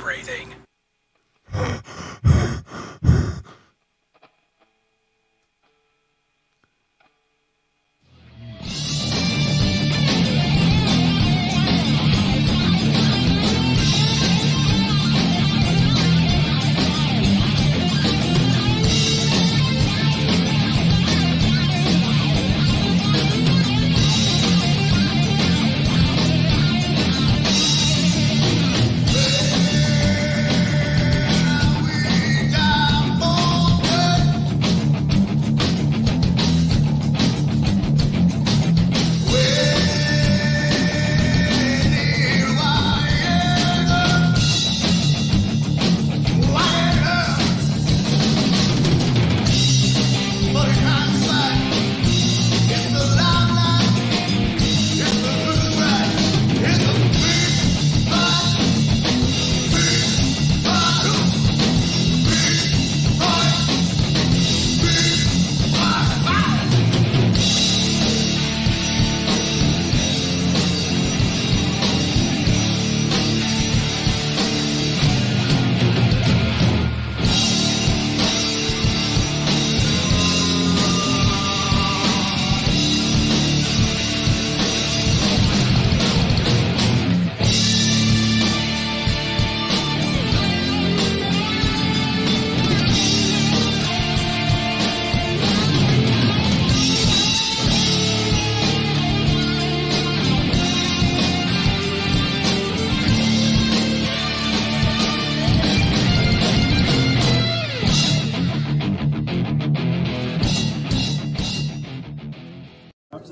breathing.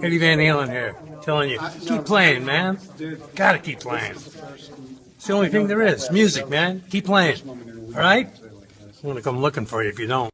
Eddie Van Halen here, telling you, keep playing, man. Gotta keep playing. It's the only thing there is. Music, man. Keep playing. All right? I'm gonna come looking for you if you don't.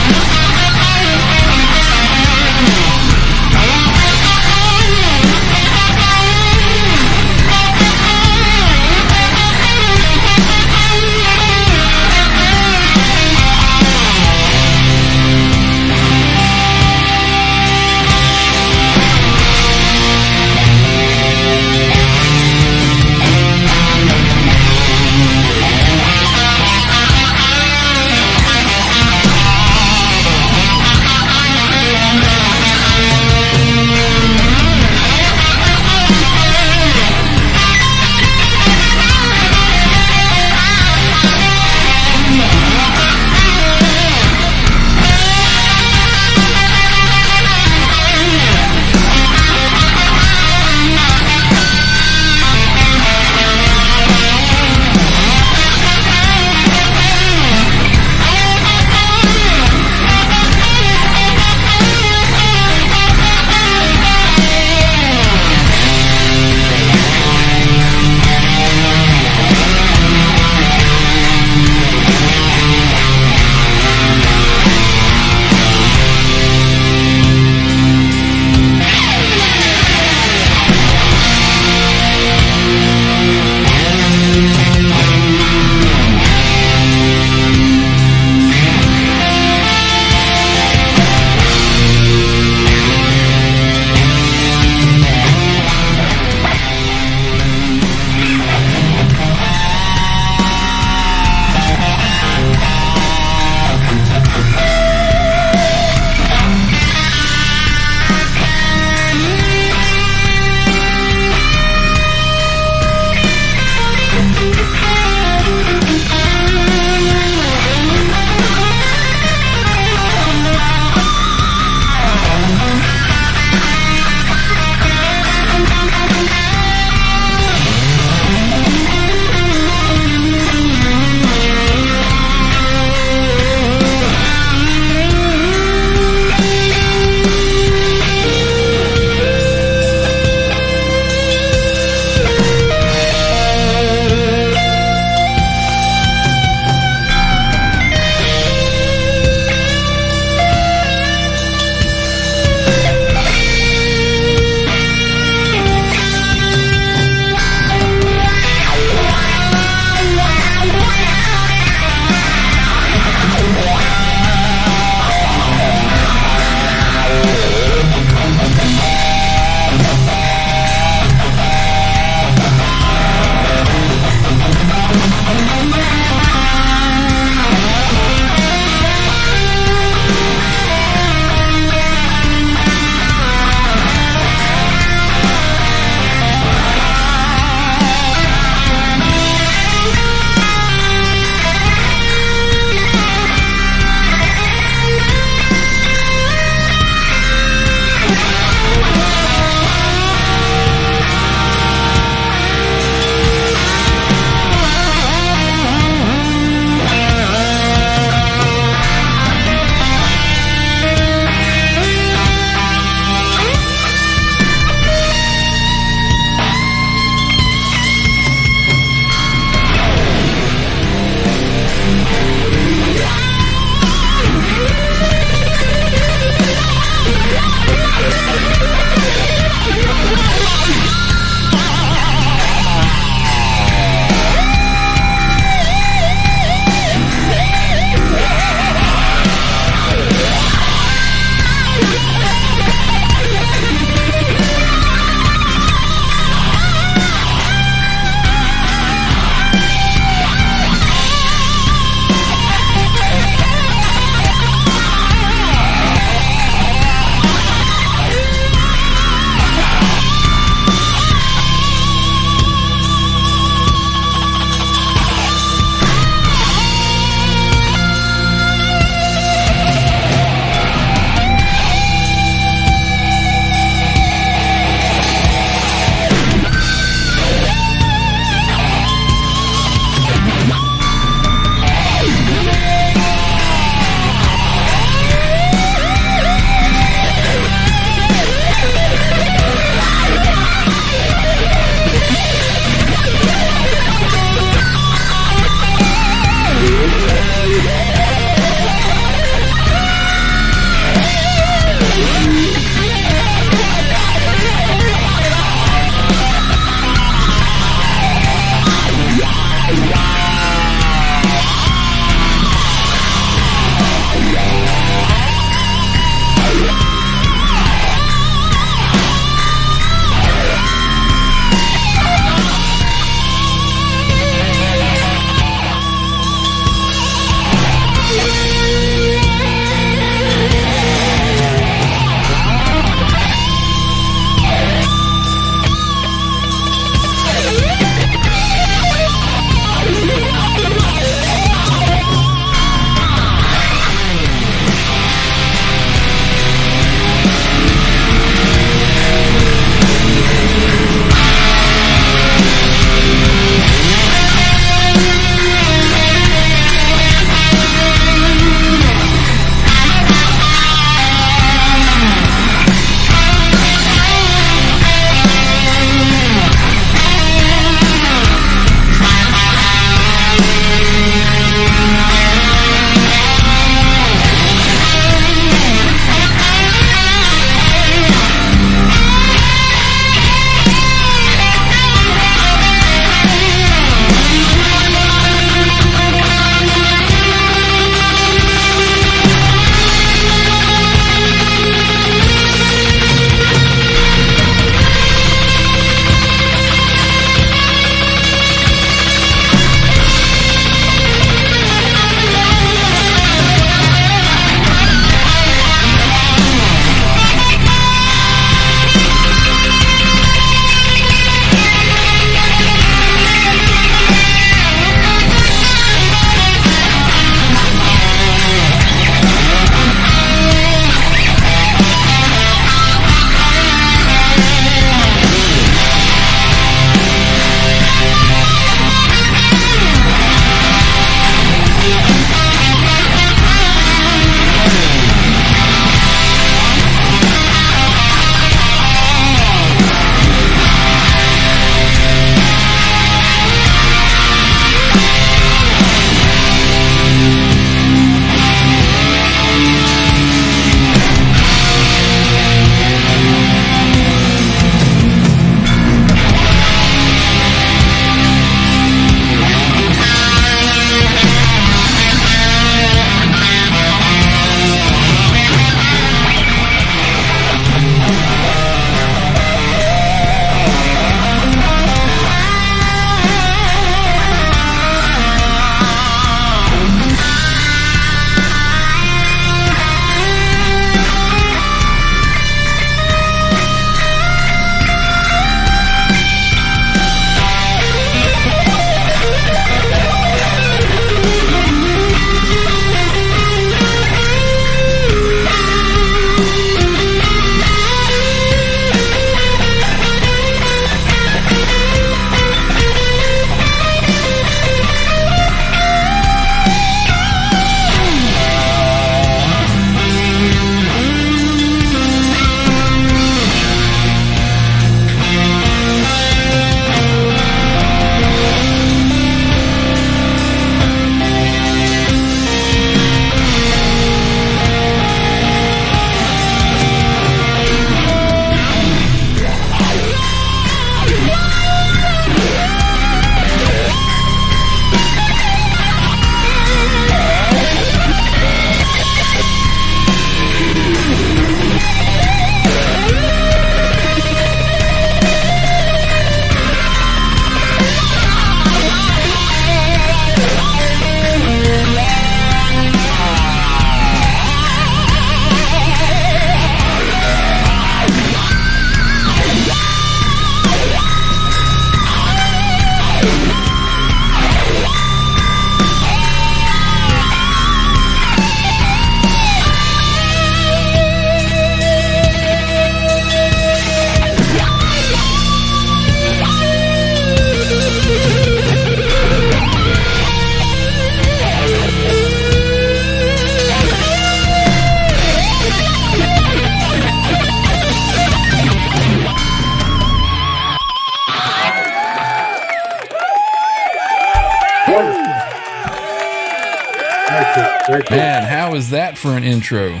Man, how is that for an intro?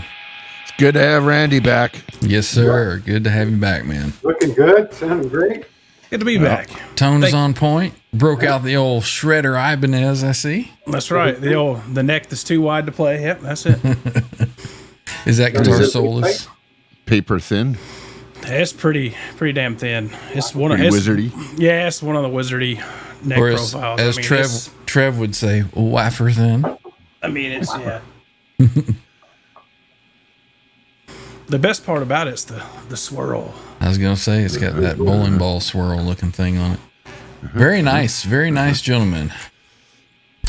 It's good to have Randy back. Yes, sir. Good to have you back, man. Looking good, sounding great. Good to be back. Tone is on point. Broke out the old shredder Ibanez, I see. That's right. The neck that's too wide to play. Yep, that's it. Is that guitar soulless? Paper thin. It's pretty damn thin. It's one of Pretty wizardy. Yeah, it's one of the wizardy neck Or as, profiles. as Trev would say, wafer thin. It's yeah. The best part about it's the swirl. I was going to say, it's got that bowling ball swirl looking thing on it. Very nice gentleman.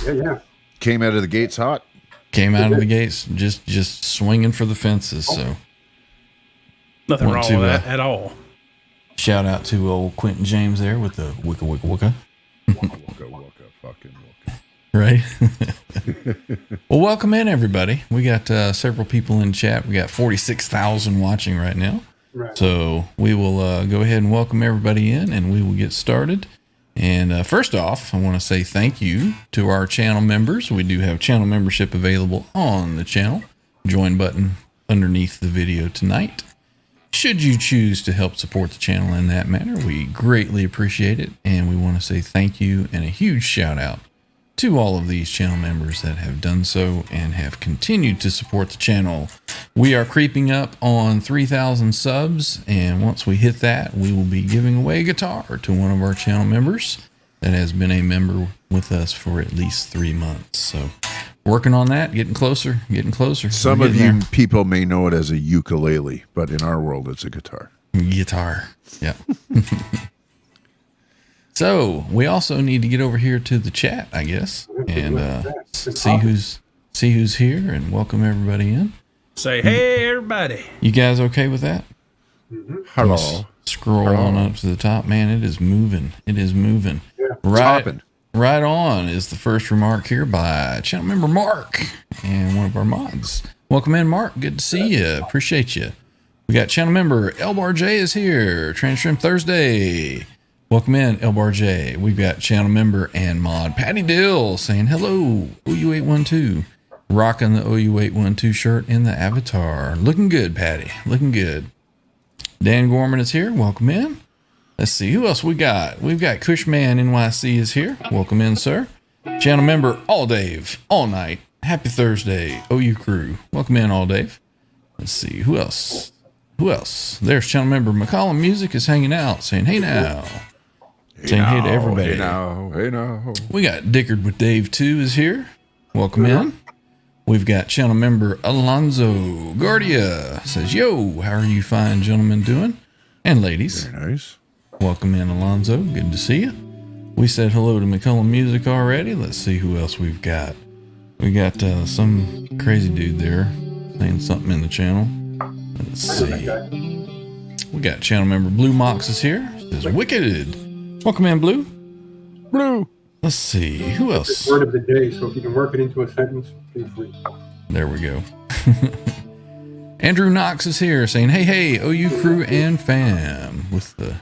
Yeah. Came out of the gates hot. Came out of the gates just swinging for the fences. So Nothing Want wrong to, with that at all. shout out to old Quentin James there with the wicka wicka wicka. Waka, fucking waka. Right. Well, welcome in, everybody. We got several people in chat. We got 46,000 watching right now. Right. So we will go ahead and welcome everybody in, and we will get started. And first off, I want to say thank you to our channel members. We do have channel membership available on the channel. Join button underneath the video tonight. Should you choose to help support the channel in that manner, we greatly appreciate it. And we want to say thank you and a huge shout out to all of these channel members that have done so and have continued to support the channel. We are creeping up on 3,000 subs, and once we hit that, we will be giving away a guitar to one of our channel members that has been a member with us for at least 3 months. So working on that, getting closer. Some of you people may know it as a ukulele, but in our world, it's a guitar. Guitar. Yeah. So we also need to get over here to the chat, I guess, and see who's here and welcome everybody in. Say, hey, everybody. You guys okay with that? Hello. Scroll on up to the top, man. It is moving. Right on is the first remark here by channel member Mark and one of our mods. Welcome in, Mark. Good to see you. Appreciate you. We got channel member Elbar J is here. TransTrem Thursday. Welcome in, Elbar J. We've got channel member and mod Patty Dill saying hello, OU812. Rocking the OU812 shirt in the avatar. Looking good, Patty. Looking good. Dan Gorman is here. Welcome in. Let's see who else we got. We've got Cushman NYC is here. Welcome in, sir. Channel member All Dave. All night. Happy Thursday, OU crew. Welcome in, All Dave. Let's see who else. There's channel member McCollum Music is hanging out saying hey now. Saying hey to everybody. Hey now. We got Dickard with Dave 2 is here. Welcome in. We've got channel member Alonzo Guardia says, yo, how are you fine gentlemen doing? And ladies. Very nice. Welcome in, Alonzo. Good to see you. We said hello to McCullum Music already. Let's see who else we've got. We got some crazy dude there saying something in the channel. Let's see. We got channel member Blue Mox is here. Says, wicked. Welcome in, Blue. Let's see. Who else? Word of the day, so if you can work it into a sentence, feel free. There we go. Andrew Knox is here saying, hey, OU crew and fam with the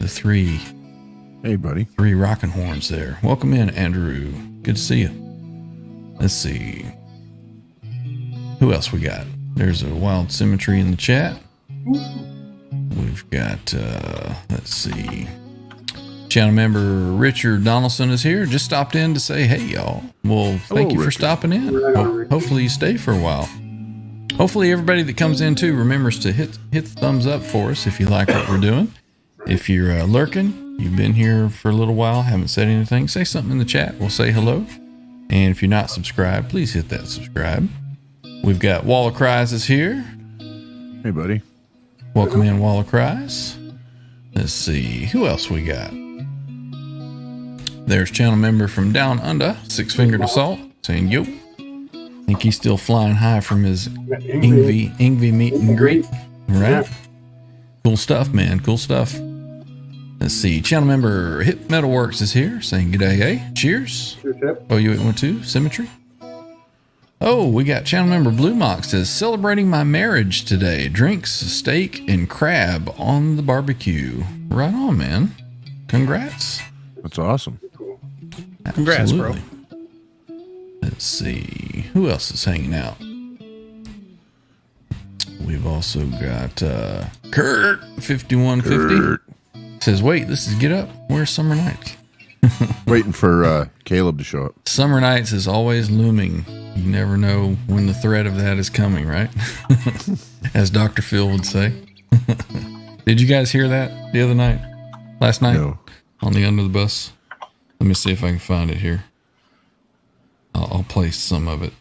three. Hey, buddy. 3 rocking horns there. Welcome in, Andrew. Good to see you. Let's see. Who else we got? There's a Wild Symmetry in the chat. We've got, let's see. Channel member Richard Donaldson is here. Just stopped in to say, hey, y'all. Well, thank you for stopping in. Hopefully you stay for a while. Hopefully everybody that comes in, too, remembers to hit the thumbs up for us if you like what we're doing. If you're lurking, you've been here for a little while, haven't said anything, say something in the chat. We'll say hello. And if you're not subscribed, please hit that subscribe. We've got Wall of Cries is here. Hey, buddy. Welcome in, Wall of Cries. Let's see. Who else we got? There's channel member from Down Under, Six Fingered Assault, saying, yo. Think he's still flying high from his Ingvi meet and greet. Right? Cool stuff, man. Cool stuff. Let's see. Channel member Hip Metalworks is here saying, g'day, eh? Cheers. OU812, Symmetry. Oh, we got channel member Blue Mox says, celebrating my marriage today. Drinks, steak, and crab on the barbecue. Right on, man. Congrats. That's awesome. Congrats, Absolutely. bro. Let's Let's see. Who else is hanging out? We've also got Kurt 5150 says, "Wait, this is Get Up. Where's Summer Nights?" Waiting for Caleb to show up. Summer Nights is always looming. You never know when the threat of that is coming, right? As Dr. Phil would say. Did you guys hear that the other night? Last night? No. On the Under the Bus? Let me see if I can find it here. I'll play some of it.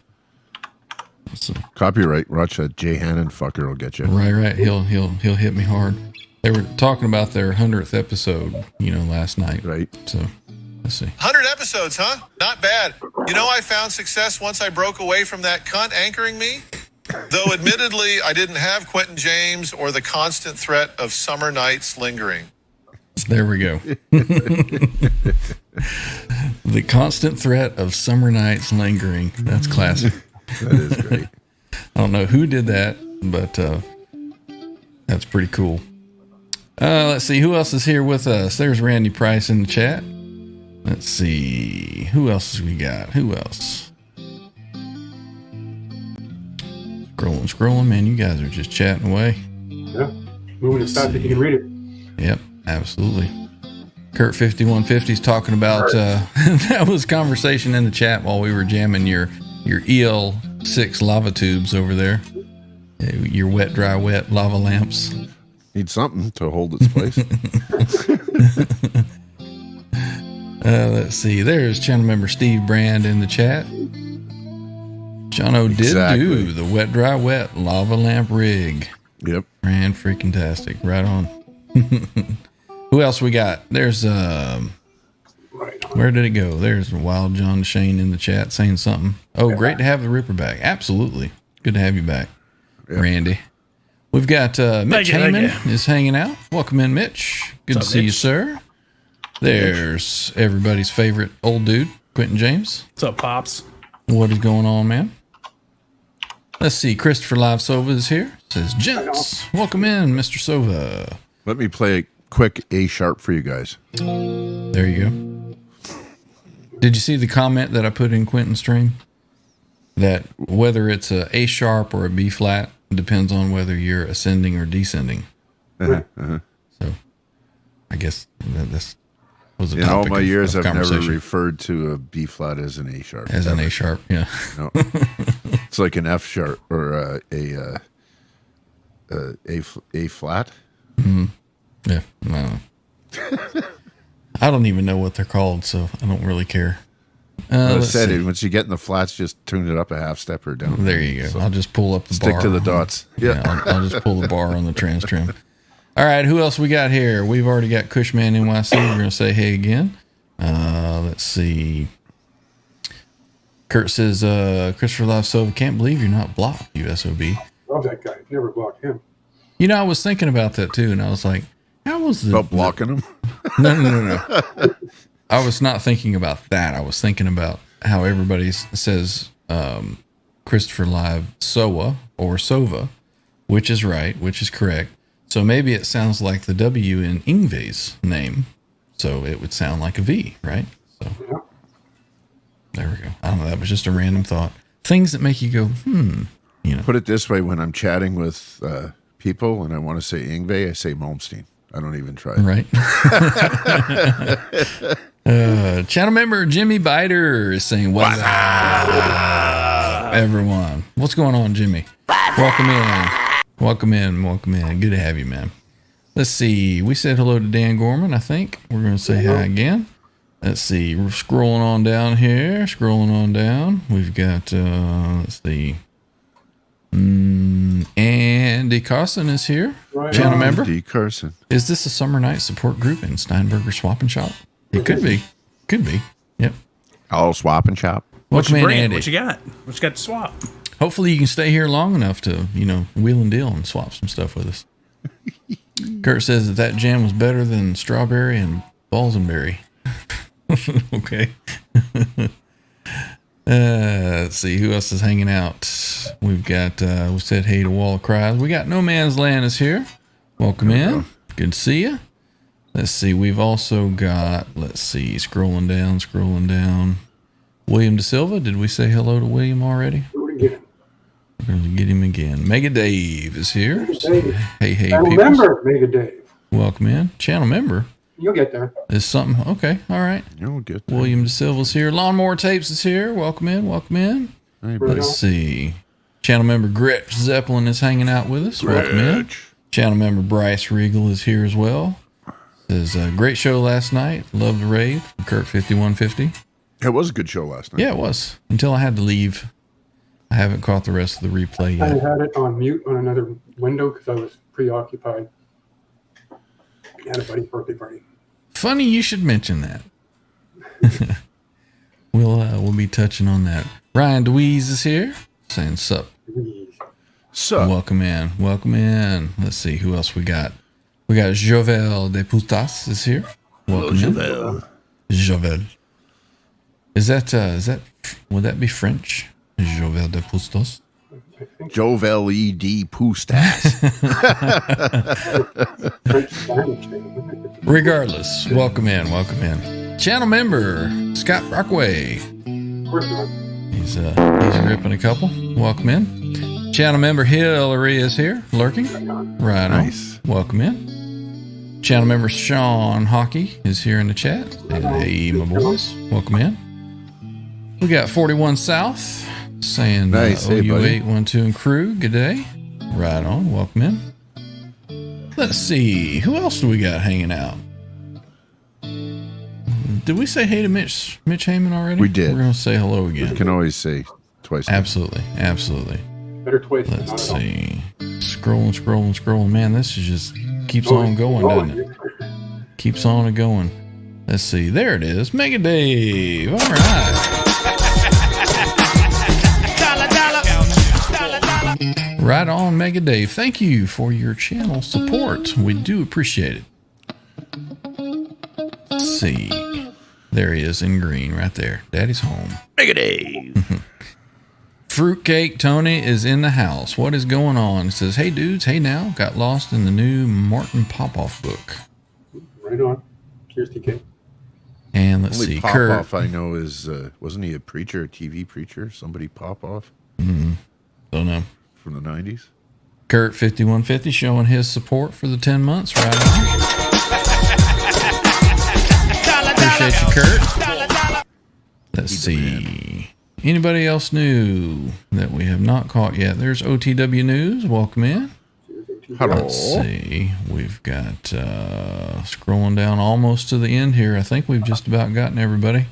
Let's see. Copyright. Watch that Jay Hannon fucker will get you. Right. He'll hit me hard. They were talking about their 100th episode, last night. Right. So, let's see. 100 episodes, huh? Not bad. I found success once I broke away from that cunt anchoring me. Though admittedly, I didn't have Quentin James or the constant threat of summer nights lingering. There we go. The constant threat of summer nights lingering. That's classic. That is great. I don't know who did that, but that's pretty cool. Let's see. Who else is here with us? There's Randy Price in the chat. Let's see. Who else have we got? Who else? Scrolling. Man, you guys are just chatting away. Yeah. Moving as fast as you can read it. Yep, absolutely. Kurt 5150 is talking about that was conversation in the chat while we were jamming your EL6 lava tubes over there. Your wet, dry, wet lava lamps. Need something to hold its place. Let's see. There's channel member Steve Brand in the chat. Jono did do the wet, dry, wet lava lamp rig. Yep. Ran freaking tastic. Right on. Who else we got? There's where did it go? There's Wild John Shane in the chat saying something. Oh, great to have the Ripper back. Absolutely. Good to have you back, Randy. We've got Mitch Heyman is hanging out. Welcome in, Mitch. Good to see you, sir. There's everybody's favorite old dude, Quentin James. What's up, Pops? What is going on, man? Let's see. Christopher Live Sova is here. Says, gents, welcome in, Mr. Sova. Let me play a quick A sharp for you guys. There you go. Did you see the comment that I put in Quentin's stream? That whether it's a A sharp or a B flat depends on whether you're ascending or descending. So I guess this was a in all my years, of I've never referred to a B flat as an A sharp. As an A sharp, yeah. No. It's like an F sharp or A flat. Mm-hmm. Yeah, no. I don't even know what they're called, so I don't really care. I said it. Once you get in the flats, just tune it up a half step or down. There you go. So I'll just pull up the bar. Stick to the dots. Yeah, I'll just pull the bar on the TransTrem. All right, who else we got here? We've already got Cushman NYC. We're going to say hey again. Let's see. Kurt says, Christopher Live Sova, can't believe you're not blocked, you SOB. Love that guy. Never blocked him. I was thinking about that too, and I was like, how was the... About blocking him? No. I was not thinking about that. I was thinking about how everybody says Christopher Live Soa or Sova, which is right, which is correct. So maybe it sounds like the W in Ingve's name. So it would sound like a V, right? So there we go. I don't know. That was just a random thought. Things that make you go, Put it this way: when I'm chatting with people and I want to say Ingve, I say Malmsteen. I don't even try. Right. Channel member Jimmy Biter is saying, what's up, everyone? What's going on, Jimmy? Welcome in. Good to have you, man. Let's see. We said hello to Dan Gorman, I think. We're going to say hi again. Let's see. We're scrolling on down here. We've got, let's see. Andy Carson is here. Channel member. Andy Carson. Is this a summer night support group in Steinberger Swap and Shop? It could be. Yep. I'll swap and shop. Welcome in, Andy. What you got? What you got to swap? Hopefully you can stay here long enough to, wheel and deal and swap some stuff with us. Kurt says that jam was better than strawberry and balsamberry. Okay. Let's see who else is hanging out. We've got we said hey to Wall of Cries. We got No Man's Land is here. Welcome in. Good to see you. Let's see. We've also got, scrolling down. William Da Silva. Did we say hello to William already? Do it again. We're going to get him again. Mega Dave is here. Dave. Hey, Channel people. member, Mega Dave. Welcome in. Channel member You'll get there. is something. Okay. All right. You'll get there. William Da Silva's here. Lawnmower Tapes is here. Welcome in. Welcome in. Hey, Let's see. Channel member Gretch Zeppelin is hanging out with us. Welcome in. Channel member Bryce Regal is here as well. Says, great show last night. Love the rave. Kurt 5150. It was a good show last night. Yeah, it was. Until I had to leave. I haven't caught the rest of the replay I yet. had it on mute on another window because I was preoccupied. I had a buddy's birthday party. Funny you should mention that. We'll be touching on that. Ryan DeWeese is here. Saying sup. So, Welcome in. Welcome in. Let's see who else we got. We got Jovel de Pustas is here. Welcome in. Jovel. Is that would that be French? Jovel de Pustas. Jovel E.D. Pustas. French Spanish. Regardless, welcome in. Welcome in. Channel member Scott Brockway. Of course not. He's ripping a couple. Welcome in. Channel member Hillary is here, lurking. Right on. Nice. Welcome in. Channel member Sean Hockey is here in the chat. And hey, my boys, welcome in. We got 41 South saying Nice. Hey, buddy. OU812 and crew. Good day. Right on. Welcome in. Let's see. Who else do we got hanging out? Did we say hey to Mitch Heyman already? We did. We're going to say hello again. Can always say twice. Absolutely. Absolutely. Better twice than Let's not at all. see. Scrolling. Man, this is just keeps on going, doesn't it? Keeps on going. Let's see. There it is. Mega Dave. All right. Right on, Mega Dave. Thank you for your channel support. We do appreciate it. Let's see. There he is in green right there. Daddy's home. Mega Dave. Fruitcake Tony is in the house. What is going on? He says, hey dudes, hey now. Got lost in the new Martin Popoff book. Right on. Cheers, TK. And let's Only see. Pop Kurt. Off I know is, wasn't he a preacher, a TV preacher? Somebody Pop Off Don't know. from the 90s? Kurt 5150 showing his support for the 10 months. Right on. Appreciate you, Kurt. Let's see. Anybody else new that we have not caught yet? There's OTW News. Welcome in. Hello. Let's see. We've got scrolling down almost to the end here. I think we've just about gotten everybody.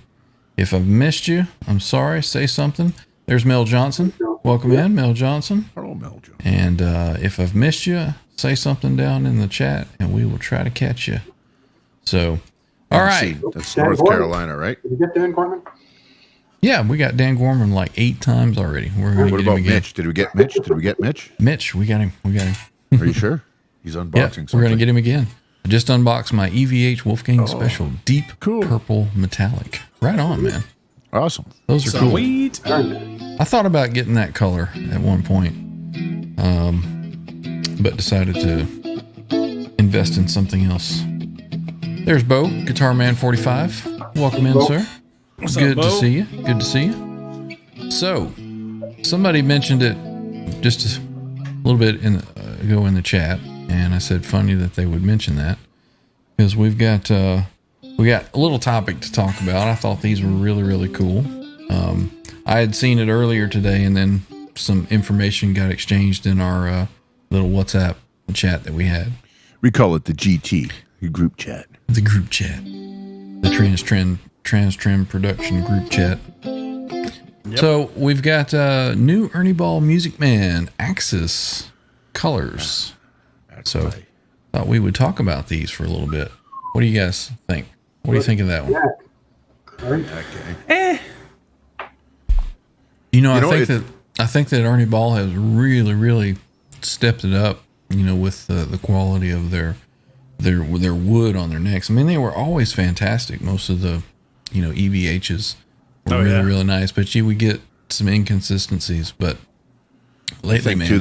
If I've missed you, I'm sorry. Say something. There's Mel Johnson. Welcome in, Mel Johnson. Hello, Meljo. And if I've missed you, say something down in the chat, and we will try to catch you. So, all right. That's North Carolina, right? Did you get Dan Gorman? Yeah, we got Dan Gorman like 8 times already. We're going to What get him about again. Mitch? Did we get Mitch? Did we get Mitch? Mitch, we got him. Are you sure? He's Yeah, unboxing we're going to something. get him again. I just unboxed my EVH Wolfgang Special Deep cool. Purple Metallic. Right on, man. Awesome. Those are cool. Sweet. I thought about getting that color at one point, but decided to invest in something else. There's Bo, Guitar Man 45. Welcome in, Bo. sir. What's up, Good to Bo? see you. Good to see you. So, somebody mentioned it just a little bit ago in the chat, and I said funny that they would mention that because we got a little topic to talk about. I thought these were really, really cool. I had seen it earlier today, and then some information got exchanged in our little WhatsApp chat that we had. We call it the GT, your group chat. The group chat. The TransTrem production group chat. So we've got new Ernie Ball Music Man Axis colors. So thought we would talk about these for a little bit. What do you guys think? What do you think of that one? Yeah. I think that Ernie Ball has really, really stepped it up. With the quality of their wood on their necks. I mean, they were always fantastic. Most of the EVHs were really, really nice, but you would get some inconsistencies. But lately, I think man, too,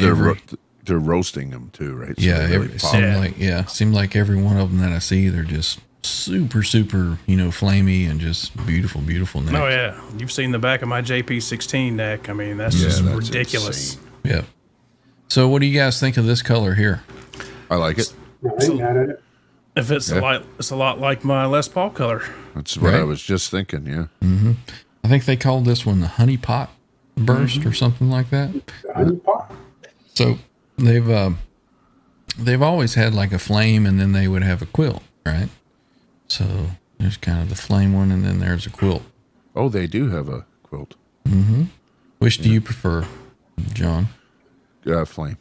they're roasting them too, right? So yeah, they really pop. seemed like every one of them that I see, they're just super, super, flamey and just beautiful, beautiful neck. Oh yeah, you've seen the back of my JP16 neck. I mean, that's just that's ridiculous. insane. Yep. So what do you guys think of this color here? I like it. No, I ain't mad at it. If it's it's a lot like my Les Paul color. That's what I Right. was just thinking. Yeah. I think they called this one the honey pot burst or something like that. Honey pot. So they've always had like a flame and then they would have a quilt, right? So there's kind of the flame one and then there's a quilt. Oh, they do have a quilt. Which do you prefer, John? Flame.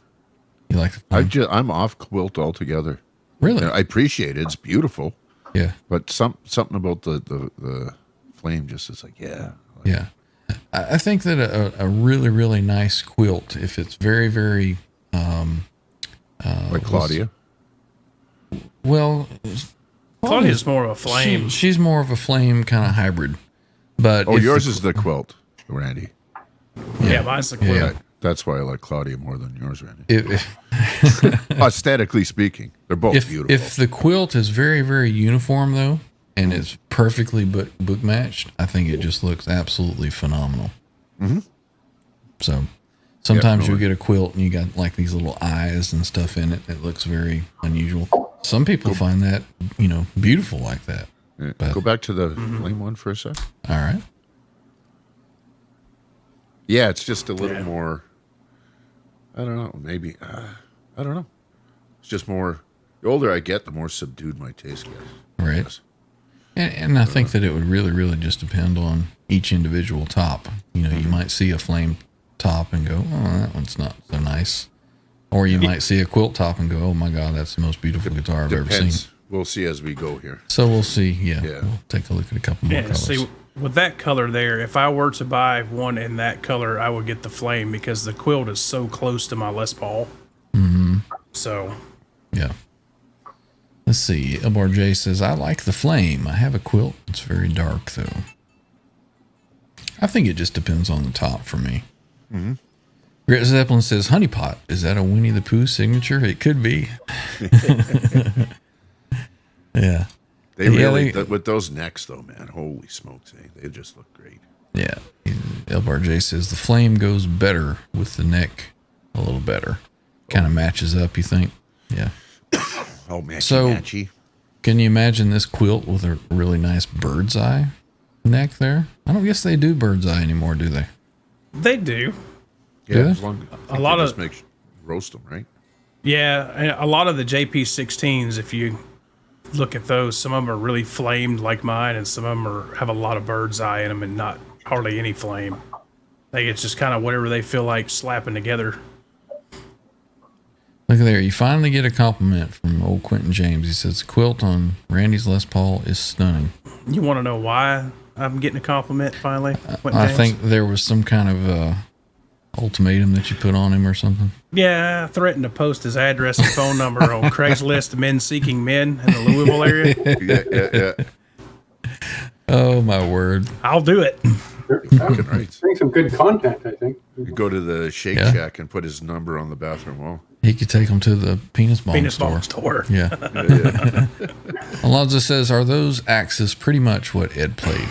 You like the flame? I'm off quilt altogether. Really? I appreciate it. It's beautiful, Yeah. but something about the flame just is like, yeah. Yeah. I think that a really, really nice quilt, if it's very, very, Like Claudia. well, Claudia's more of a flame. she's more of a flame kind of hybrid. But Oh, if yours the- is the quilt, Randy. yeah, mine's the quilt. Yeah. That's why I like Claudia more than yours, Randy. if, Aesthetically speaking, they're both beautiful. if the quilt is very, very uniform though, and it's perfectly book matched, I think it just looks absolutely phenomenal. So sometimes you'll get a quilt and you got like these little eyes and stuff in it. It looks very unusual. Some people find that, beautiful like that. Yeah. but- Go back to the flame one for a sec. All right. Yeah, it's just a little more. I don't know. Maybe I don't know. It's just more. The older I get, the more subdued my taste gets. Right. Yes. And I think that it would really, really just depend on each individual top. You might see a flame top and go, oh, that one's not so nice. Or you might see a quilt top and go, oh my God, that's the most beautiful guitar I've ever Depends. seen. We'll see as we go here. So we'll see. Yeah. Yeah. We'll take a look at a couple more Yeah, colors. see, with that color there, if I were to buy one in that color, I would get the flame because the quilt is so close to my Les Paul. So, Yeah. Let's see. LBRJ says, I like the flame. I have a quilt. It's very dark, though. I think it just depends on the top for me. Grit Zeppelin says, Honey Pot. Is that a Winnie the Pooh signature? It could be. Yeah. They Yeah, really they- with those necks though, man. Holy smokes, they just look great. Yeah. LBRJ says, the flame goes better with the neck a little better. Kind of matches up, you think? Yeah. Oh, matchy So- matchy. Can you imagine this quilt with a really nice bird's eye neck there? I don't guess they do bird's eye anymore, do they? they do. Yeah, Yeah. as long A lot just of- roast them, right? Yeah, and a lot of the JP16s, if you look at those, some of them are really flamed like mine, and some of them have a lot of bird's eye in them and not hardly any flame. Like it's just kind of whatever they feel like slapping together. Look at there. You finally get a compliment from old Quentin James. He says, the quilt on Randy's Les Paul is stunning. You want to know why I'm getting a compliment finally? Quentin I James? think there was some kind of ultimatum that you put on him or something. Yeah, I threatened to post his address and phone number on Craigslist men seeking men in the Louisville area. Yeah. Oh, my word. I'll do it. Fucking right. Bring some good content, I think. You go to the Shake Yeah. Shack and put his number on the bathroom wall. He could take him to the penis bong Penis store. ball store. Yeah. Alonzo says, are those axes pretty much what Ed played?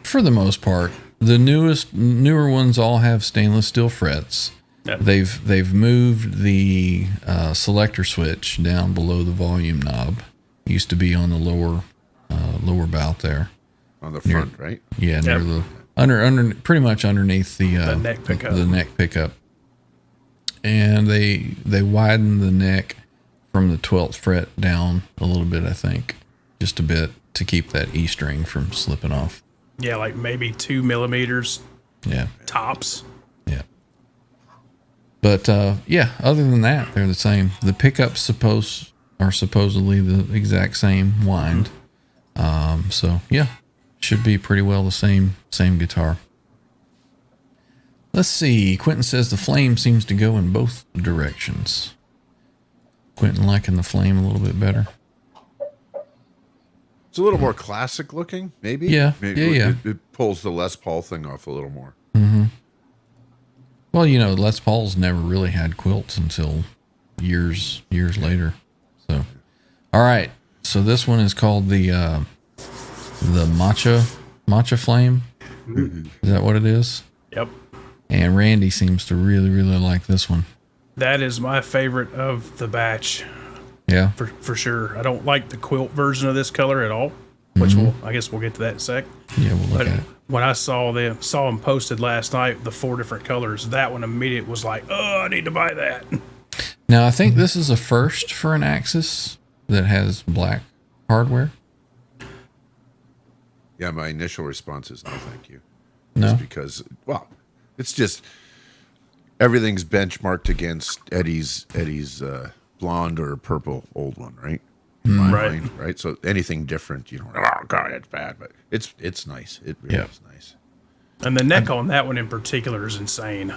For the most part. The newer ones all have stainless steel frets. Yep. They've moved the selector switch down below the volume knob. Used to be on the lower bout there. On the front, right? Yeah, near Yep. the under pretty much underneath the neck pickup. The neck pickup. And they widened the neck from the 12th fret down a little bit, I think, just a bit to keep that E string from slipping off. Yeah, like maybe 2 millimeters Yeah. tops. Yeah. But yeah, other than that, they're the same. The pickups are supposedly the exact same wind. So yeah, should be pretty well the same guitar. Let's see. Quentin says the flame seems to go in both directions. Quentin liking the flame a little bit better. It's a little more classic looking, maybe. Yeah, Maybe yeah. It pulls the Les Paul thing off a little more. Well, Les Paul's never really had quilts until years later. So, all right. So this one is called the matcha flame. Is that what it is? Yep. And Randy seems to really, really like this one. That is my favorite of the batch, Yeah. for sure. I don't like the quilt version of this color at all, which I guess we'll get to that in a sec. Yeah, we'll look But at it. when I saw them posted last night, the 4 different colors, that one immediate was like, oh, I need to buy that. Now, I think this is a first for an Axis that has black hardware. Yeah, my initial response is no, thank you. No? Just because, well, it's just everything's benchmarked against Eddie's blonde or purple old one, right? In my Right. mind, right. So anything different, you know, oh god, it's bad, but it's nice. It really is nice. And the neck on that one in particular is insane.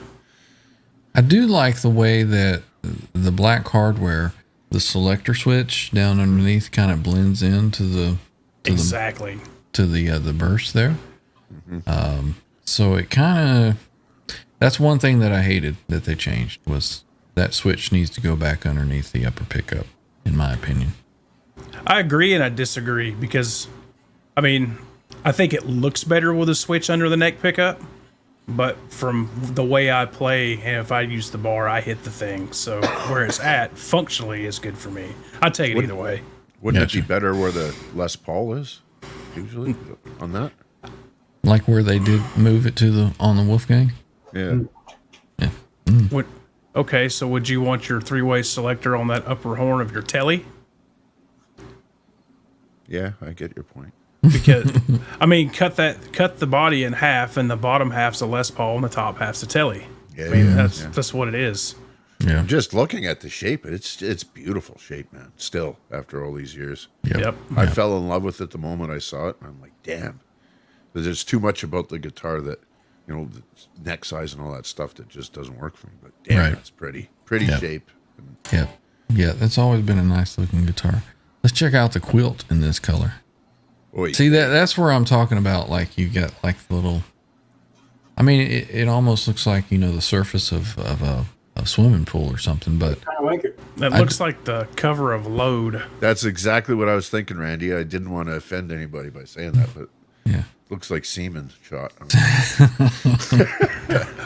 I do like the way that the black hardware, the selector switch down underneath kind of blends into the Exactly. the burst there. So it kind of, that's one thing that I hated that they changed, was that switch needs to go back underneath the upper pickup, in my opinion. I agree and I disagree because, I mean, I think it looks better with a switch under the neck pickup, but from the way I play, and if I use the bar, I hit the thing. So where it's at, functionally, is good for me. I take it either way. Wouldn't Gotcha. it be better where the Les Paul is usually on that? Like where they did move it to on the Wolfgang. Yeah. Okay, so would you want your 3-way selector on that upper horn of your telly? Yeah, I get your point. Because I mean, cut the body in half, and the bottom half's a Les Paul, and the top half's a telly. Yeah, I mean, yeah, that's what it is. Yeah. Just looking at the shape, it's beautiful shape, man. Still, after all these years, Yep. I fell in love with it the moment I saw it, and I'm like, damn. There's too much about the guitar that, you know, the neck size and all that stuff that just doesn't work for me. But damn, Right. it's pretty shape. Yeah. Yeah. That's always been a nice looking guitar. Let's check out the quilt in this color. Oh, See, that's where I'm talking about. Like, you got like the little, I mean, it almost looks like, you know, the surface of a swimming pool or something, but I like it. It looks like the cover of Load. That's exactly what I was thinking, Randy. I didn't want to offend anybody by saying that, but yeah. looks like semen shot.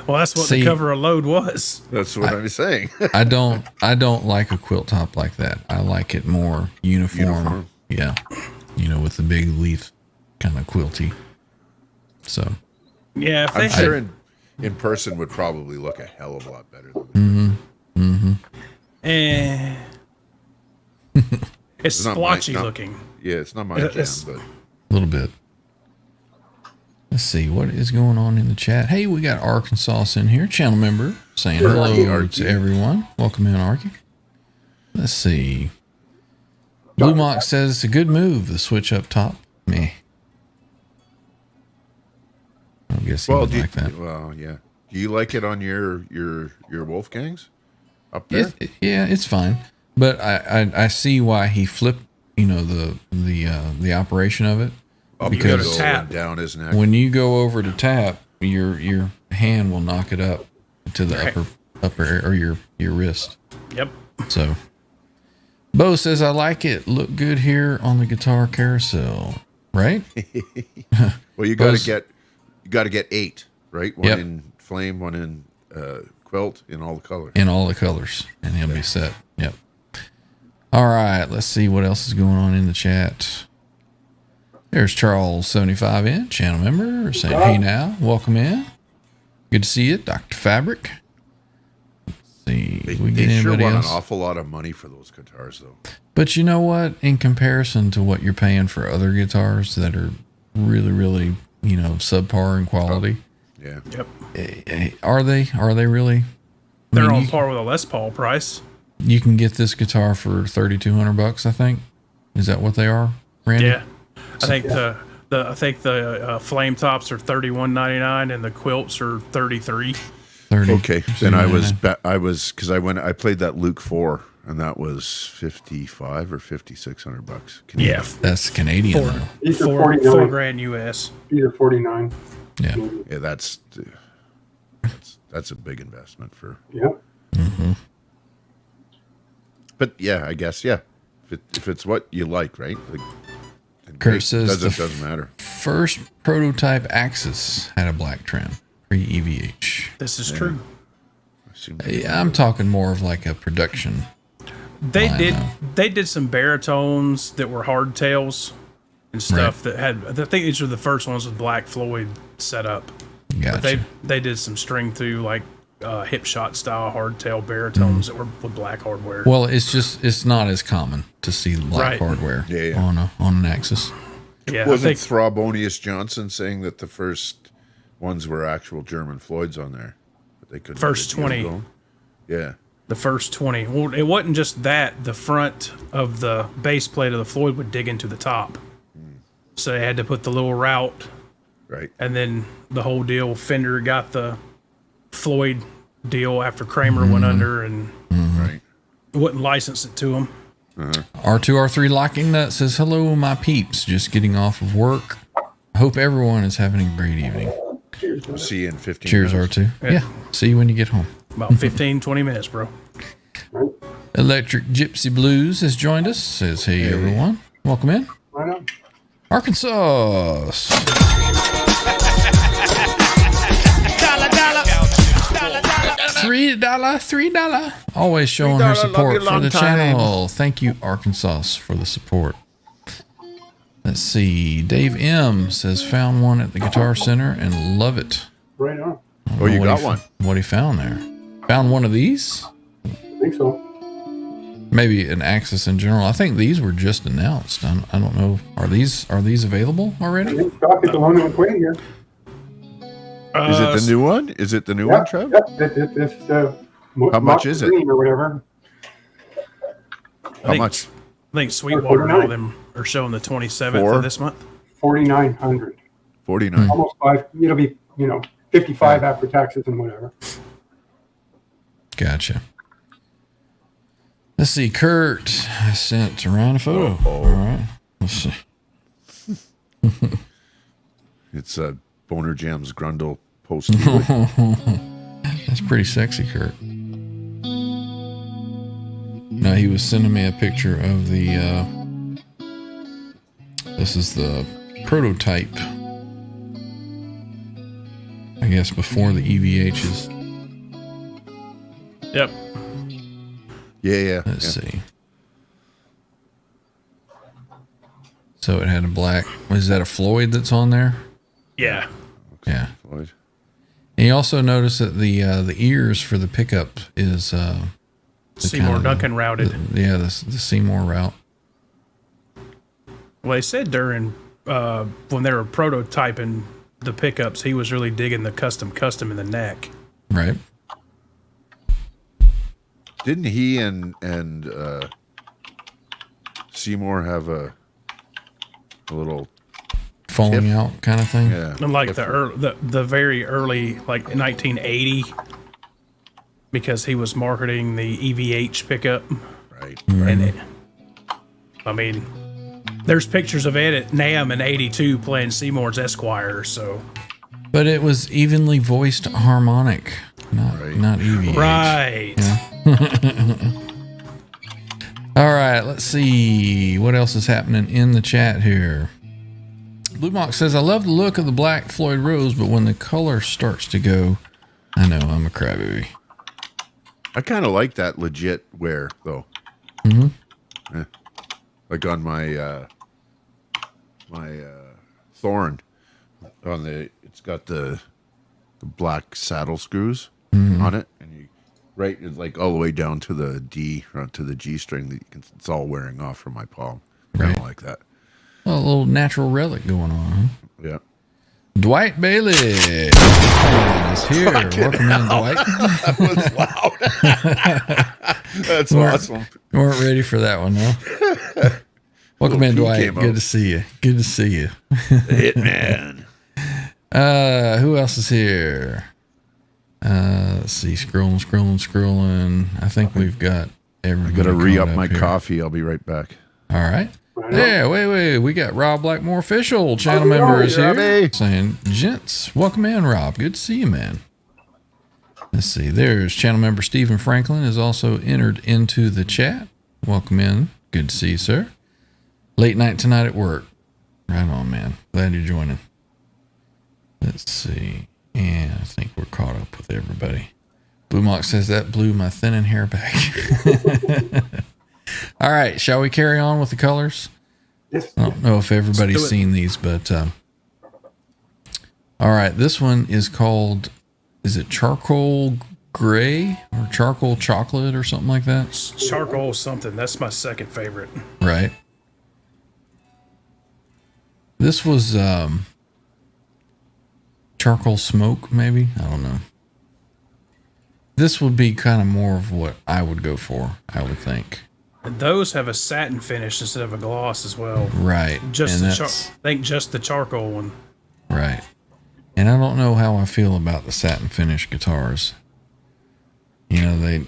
Well, that's what See- the cover of Load was. That's what I'm saying. I don't like a quilt top like that. I like it more uniform. Yeah. You know, with the big leaf kind of quilty. So, Yeah, if they I'm had, sure in person would probably look a hell of a lot better than it's not splotchy not- looking. Yeah, it's not my jam, It's- but a little bit. Let's see what is going on in the chat. Hey, we got Arkansas in here, channel member, saying hello Arky. to everyone. Welcome in, Arky. Let's see. Blue Mock says it's a good move, the switch up top. Meh. I guess he would like that. well, yeah. Do you like it on your Wolfgangs up there? Yeah, it's fine. But I see why he flipped, you know, the operation of it. Up You go to and tap. and down his neck. When you go over to tap, your hand will knock it up to the Right. upper or your wrist. Yep. So Bo says I like it. Look good here on the guitar carousel. Right? Well, you got Those- to get 8, right? One Yep. in flame, one in quilt, in all the colors. In all the colors. And he'll be set. Yep. All right, let's see what else is going on in the chat. There's Charles75 in, channel member, saying, hey now, welcome in. Good to see you, Dr. Fabric. Let's see. They, we they get sure anybody want else? an awful lot of money for those guitars, though. But you know what? In comparison to what you're paying for other guitars that are really, really, you know, subpar in quality, Yeah. Yep. are they? Are they really? They're mean, on you- par with a Les Paul price. You can get this guitar for $3,200, I think. Is that what they are, Randy? Yeah. I think the flame tops are $31.99 and the quilts are $33. 30. Okay. Then I was because I played that Luke 4, and that was $5,500 or $5,600 Canadian. Yeah. That's Canadian, though. These are Four 49. grand US. These are 49. Yeah. Yeah, that's a big investment for. Yep. But yeah, I guess If it's what you like, right? Like, Kurt says doesn't matter. First prototype Axis had a black trim, pre-EVH. This is true. Yeah, I'm talking more of like a production. They line, did. though. They did some baritones that were hardtails and stuff that had. I think these are the first ones with Black Floyd set up. Gotcha. But they did some string through like hip shot style hardtail baritones that were with black hardware. Well, it's not as common to see black Right. hardware Yeah. on an Axis. Yeah, I Wasn't think Throbonius Johnson saying that the first ones were actual German Floyds on there? But they couldn't First get a deal 20. going? Yeah. the first 20. Well, it wasn't just that. The front of the base plate of the Floyd would dig into the top. So they had to put the little route, Right. and then the whole deal. Fender got the Floyd deal after Kramer went under and Right. wouldn't license it to him. R2R3 Locking Nut says, hello, my peeps. Just getting off of work. I hope everyone is having a great evening. See you in 15 Cheers, minutes. R2. Yeah. See you when you get home. About 15, 20 minutes, bro. Electric Gypsy Blues has joined us. Says, hey, everyone. Welcome in. Right on. Arkansas. $3. Always showing her $3, love support you for long the time. channel. Thank you, Arkansas, for the support. Let's see. Dave M says, found one at the Guitar Center and love it. Right on. Oh, you What got he- one. What he found there. Found one of these? I think so. Maybe an Axis in general. I think these were just announced. I don't know. Are these available I already? think stock is the one that was here. Is it the new one? Is it the new one, Trev? How much is it? Or whatever. How much? I think Sweetwater and 49. all them are showing the 27th Four? of this month. 4,900. 49. Almost 5. It'll be 55 after taxes and whatever. Gotcha. Let's see. Kurt sent Ryan a photo. All right. Let's see. It's Boner Jam's Grundle poster. That's pretty sexy, Kurt. No, he was sending me a picture of the. This is the prototype. I guess before the EVHs. Yep. yeah. Let's see. So it had a black. Is that a Floyd that's on there? Yeah. Yeah. Floyd. And you also notice that the ears for the pickup is Seymour kind of Duncan routed. the Seymour route. Well, they said during when they were prototyping the pickups, he was really digging the custom in the neck. Right. Didn't he and Seymour have a little Falling Tip. out kind of thing. yeah? And like different- the very early, like 1980, because he was marketing the EVH pickup. right. And it, I mean, there's pictures of Ed at NAMM in '82 playing Seymour's Esquire. So But it was evenly voiced harmonic, not Right. not EVH. right, All right, let's see what else is happening in the chat here. Blue Mock says, I love the look of the black Floyd Rose, but when the color starts to go, I know, I'm a crybaby. I kind of like that legit wear though. Yeah. Like on my Thorn, it's got the black saddle screws on it, and you it's like all the way down to the D or to the G string. It's all wearing off from my palm. Kind Right. of like that. A little natural relic going on, huh? Yeah. Dwight Bailey is here. Welcome in, Dwight. That was loud. That's awesome. You weren't ready for that one, huh? Welcome in, Little pee Dwight. came Good out. to see you. Good to see you. Hitman. Who else is here? Let's see. Scrolling. I think we've got everybody. Gotta re-up caught my here. coffee. I'll be right back. All right. Right on. Yeah, wait. We got Rob Blackmore official channel Oh, member is here. Robbie. Saying, gents, welcome in, Rob. Good to see you, man. Let's see. There's channel member Stephen Franklin is also entered into the chat. Welcome in. Good to see you, sir. Late night tonight at work. Right on, man. Glad you're joining. Let's see. And I think we're caught up with everybody. Blue Mock says that blew my thinning hair back. All right. Shall we carry on with the colors? Yes. I don't know if everybody's seen these, but all right. This one is called, is it charcoal gray or charcoal chocolate or something like that? Charcoal something. That's my second favorite. Right. This was charcoal smoke, maybe. I don't know. This would be kind of more of what I would go for, I would think. And those have a satin finish instead of a gloss as well. Right. Just and the think just the charcoal one. Right. And I don't know how I feel about the satin finish guitars. You know,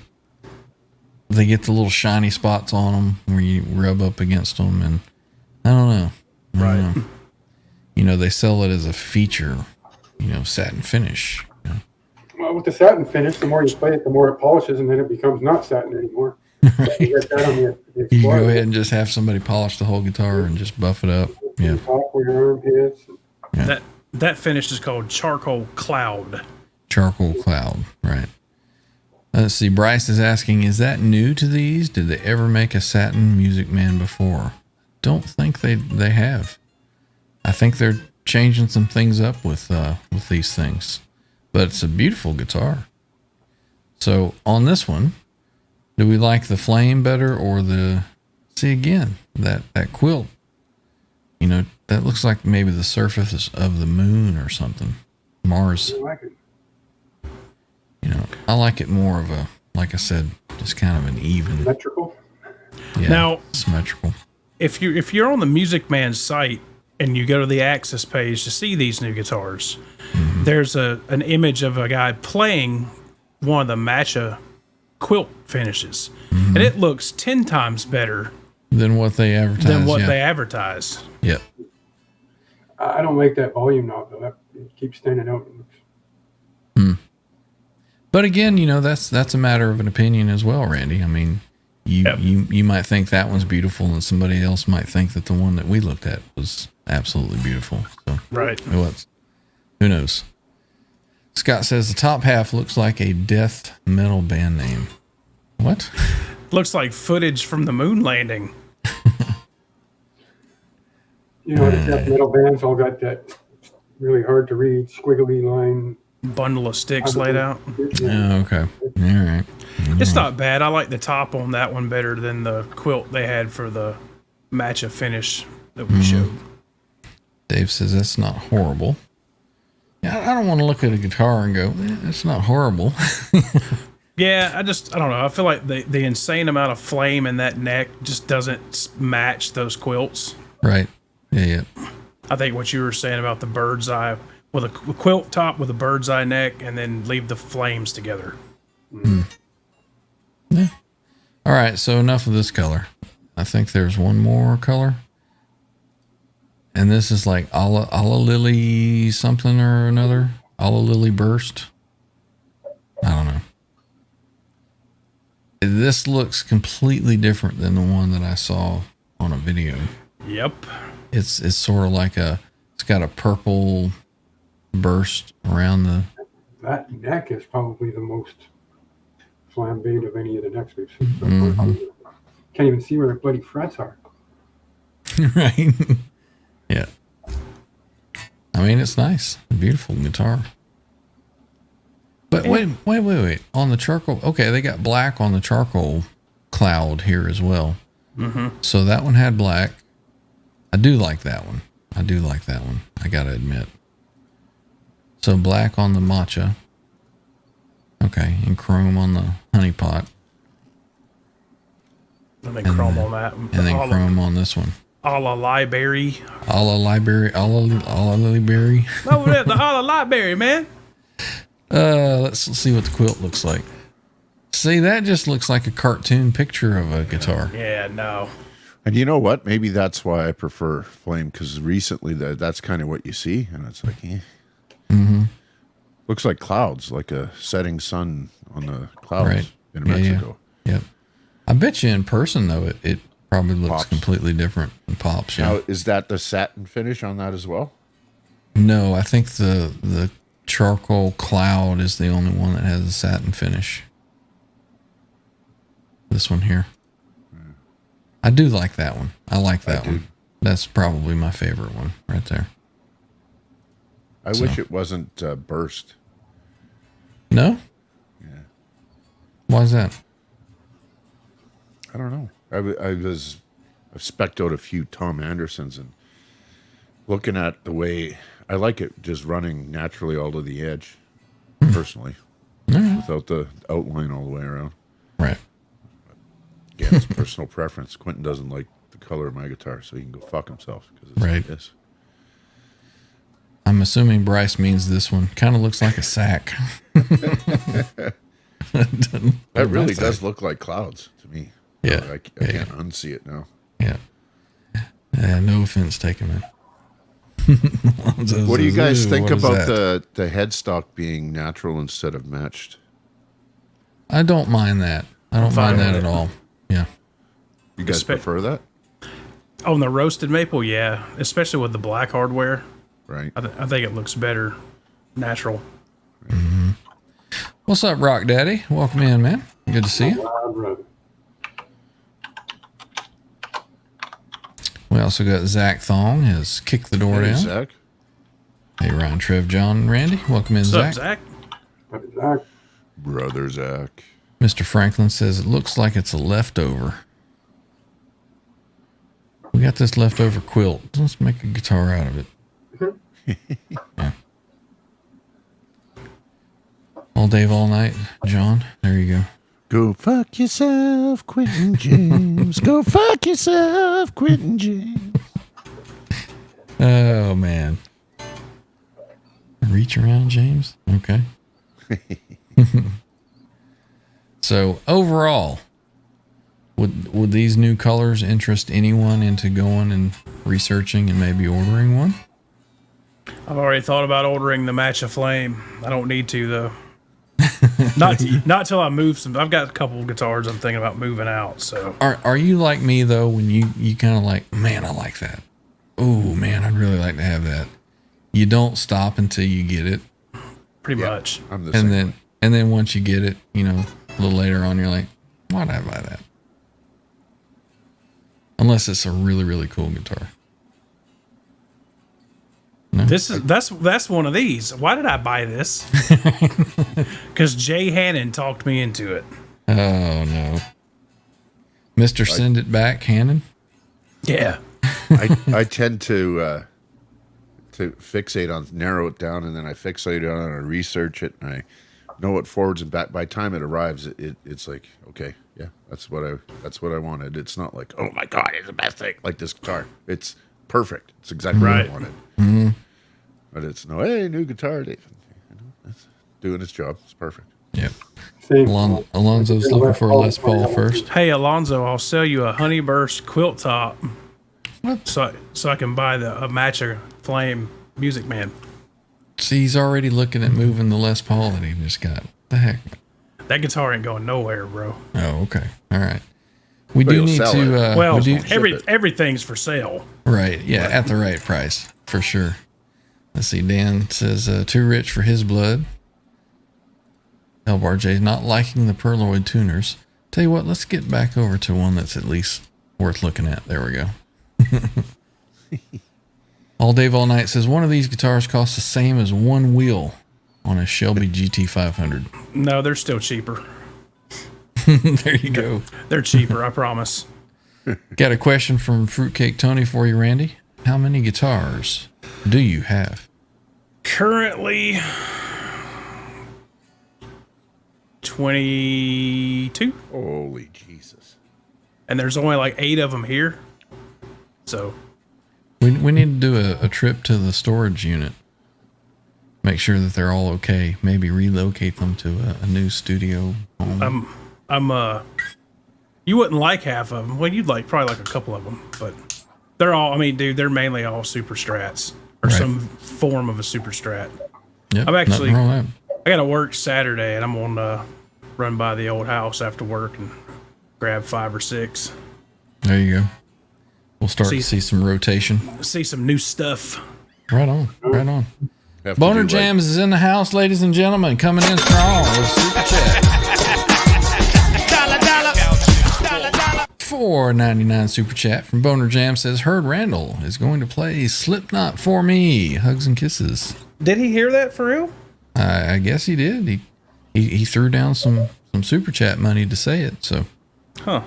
they get the little shiny spots on them where you rub up against them, and I don't know. I don't know. You know, they sell it as a feature, you know, satin finish. You know? Well, with the satin finish, the more you play it, the more it polishes, and then it becomes not satin anymore. You get that on the You can go ahead and just have somebody polish the whole guitar and just buff it up. Yeah. Top where your arm hits. Yeah. That finish is called charcoal cloud. Charcoal cloud, right. Let's see, Bryce is asking, is that new to these? Did they ever make a satin Music Man before? Don't think they have. I think they're changing some things up with these things. But it's a beautiful guitar. So on this one, do we like the flame better or the, see again, that quilt? You know, that looks like maybe the surface of the moon or something. Mars. I like it. You know, I like it more of a, like I said, just kind of an even. Symmetrical. Yeah, Now, symmetrical. If you're on the Music Man site and you go to the Access page to see these new guitars, there's an image of a guy playing one of the matcha quilt finishes, and it looks 10 times better Than what they advertised. they advertised. Yep. I don't like that volume knob though. That it keeps standing out. But again, you know, that's a matter of an opinion as well, Randy. I mean, you might think that one's beautiful, and somebody else might think that the one that we looked at was absolutely beautiful. So Right. who knows? Scott says the top half looks like a death metal band name. What? Looks like footage from the moon landing. You know, the death metal bands all got that really hard to read squiggly line. Bundle of sticks laid out. Oh, okay. All right. It's not bad. I like the top on that one better than the quilt they had for the matcha finish that we showed. Dave says that's not horrible. Yeah, I don't want to look at a guitar and go, it's not horrible. Yeah, I don't know. I feel like the insane amount of flame in that neck just doesn't match those quilts. Right. Yeah. I think what you were saying about the bird's eye, with a quilt top with a bird's eye neck, and then leave the flames together. Yeah. All right, so enough of this color. I think there's one more color. And this is like a la Lily something or another. A la Lily Burst. I don't know. This looks completely different than the one that I saw on a video. Yep. It's sort of like it's got a purple burst around the. That neck is probably the most flambéed of any of the necks we've seen. Can't even see where the bloody frets are. Right. Yeah. I mean, it's nice. Beautiful guitar. But wait. On the charcoal. Okay, they got black on the charcoal cloud here as well. So that one had black. I do like that one. I got to admit. So black on the matcha. Okay, and chrome on the honey pot. And then chrome on that. And then chrome on this one. A la Library. A la Library. A la Library. Over there, the a la Library, man. Let's see what the quilt looks like. See, that just looks like a cartoon picture of a guitar. Yeah, no. And you know what? Maybe that's why I prefer flame, because recently that's kind of what you see, and it's like, looks like clouds, like a setting sun on the clouds in Mexico. Yeah. Yep. I bet you in person though, Probably looks Pops. completely different and pops. Yeah. Now, is that the satin finish on that as well? No, I think the charcoal cloud is the only one that has a satin finish. This one here. I do like that one. I like that one. That's probably my favorite one right there. I wish it wasn't burst. No? Yeah. Why is that? I don't know. I've spec'd out a few Tom Andersons and looking at the way I like it just running naturally all to the edge, personally, without the outline all the way around. Right. Yeah, it's personal preference. Quentin doesn't like the color of my guitar, so he can go fuck himself because it's Right. like this. I'm assuming Bryce means this one. Kind of looks like a sack. That really does look like clouds to me. Yeah. I can't unsee it now. Yeah. No offense taken, man. What do you guys think What is about that? the headstock being natural instead of matched? I don't mind that. I don't fine mind that with at it. all. Yeah. You guys prefer that? On the roasted maple, yeah, especially with the black hardware. Right. I think it looks better natural. What's up, Rock Daddy? Welcome in, man. Good to see you. Loud brother. We also got Zach Thong has kicked the door Hey, down. Zach. Hey, Ryan, Trev, John, and Randy. Welcome in, What's Zach. up, Zach? But Zach, Brother Zach. Mr. Franklin says it looks like it's a leftover. We got this leftover quilt. Let's make a guitar out of it. Yeah. All day, all night, John. There you go. Go fuck yourself, Quentin James. Go fuck yourself, Quentin James. Oh, man. Reach around, James? Okay. So, overall, would these new colors interest anyone into going and researching and maybe ordering one? I've already thought about ordering the Match of Flame. I don't need to though. Not till I move some. I've got a couple of guitars I'm thinking about moving out. So Are you like me, though, when you kind of like, man, I like that. Oh, man, I'd really like to have that. You don't stop until you get it. pretty much. I'm the same. And then once you get it, you know, a little later on, you're like, why'd I buy that? Unless it's a really, really cool guitar. No? That's one of these. Why did I buy this? Because Jay Hannon talked me into it. Oh, no. Mr. Send It Back, Hannon? Yeah. I tend to fixate on, narrow it down, and then I fixate on it and I research it and I know what forwards and back. By the time it arrives, it's like, okay, yeah, that's what I wanted. It's not like, oh my god, it's the best thing, like this guitar. It's perfect. It's exactly what I wanted. Mm-hmm. But it's no, hey, new guitar, Dave. It's doing its job. It's perfect. Yep. same. Alonzo's looking for a Les Paul first. Hey Alonzo, I'll sell you a Honeyburst quilt top. What? So I can buy a Match of Flame Music Man. See, he's already looking at moving the Les Paul that he just got. The heck? That guitar ain't going nowhere, bro. Oh, okay. All right. We But do you'll need sell to. it. Well, we do, everything's for sale. right. Yeah, at the right price for sure. Let's see. Dan says too rich for his blood. LBRJ's not liking the Perloid tuners. Tell you what, let's get back over to one that's at least worth looking at. There we go. All Dave All Night says one of these guitars costs the same as one wheel on a Shelby GT500. No, they're still cheaper. There you go. They're cheaper, I promise. Got a question from Fruitcake Tony for you, Randy. How many guitars do you have? Currently 22, Holy Jesus. and there's only like 8 of them here. So We need to do a trip to the storage unit. Make sure that they're all okay. Maybe relocate them to a new studio home. you wouldn't like half of them. Well, you'd like probably like a couple of them, but they're all. I mean, dude, they're mainly all Super Strats or Right. some form of a Super Strat. Yep, I'm actually- nothing wrong with I got to work Saturday, and I'm gonna run by the old house after work and grab 5 or 6. There you go. We'll start to see some rotation. See some new stuff. Right on. Right on. Have to Boner do, like, Jams is in the house, ladies and gentlemen, coming in strong with Super Chat. $4.99 Super Chat from Boner Jam says, heard Randall is going to play Slipknot for me. Hugs and kisses. Did he hear that for real? I guess he did. He threw down some Super Chat money to say it, so. Huh.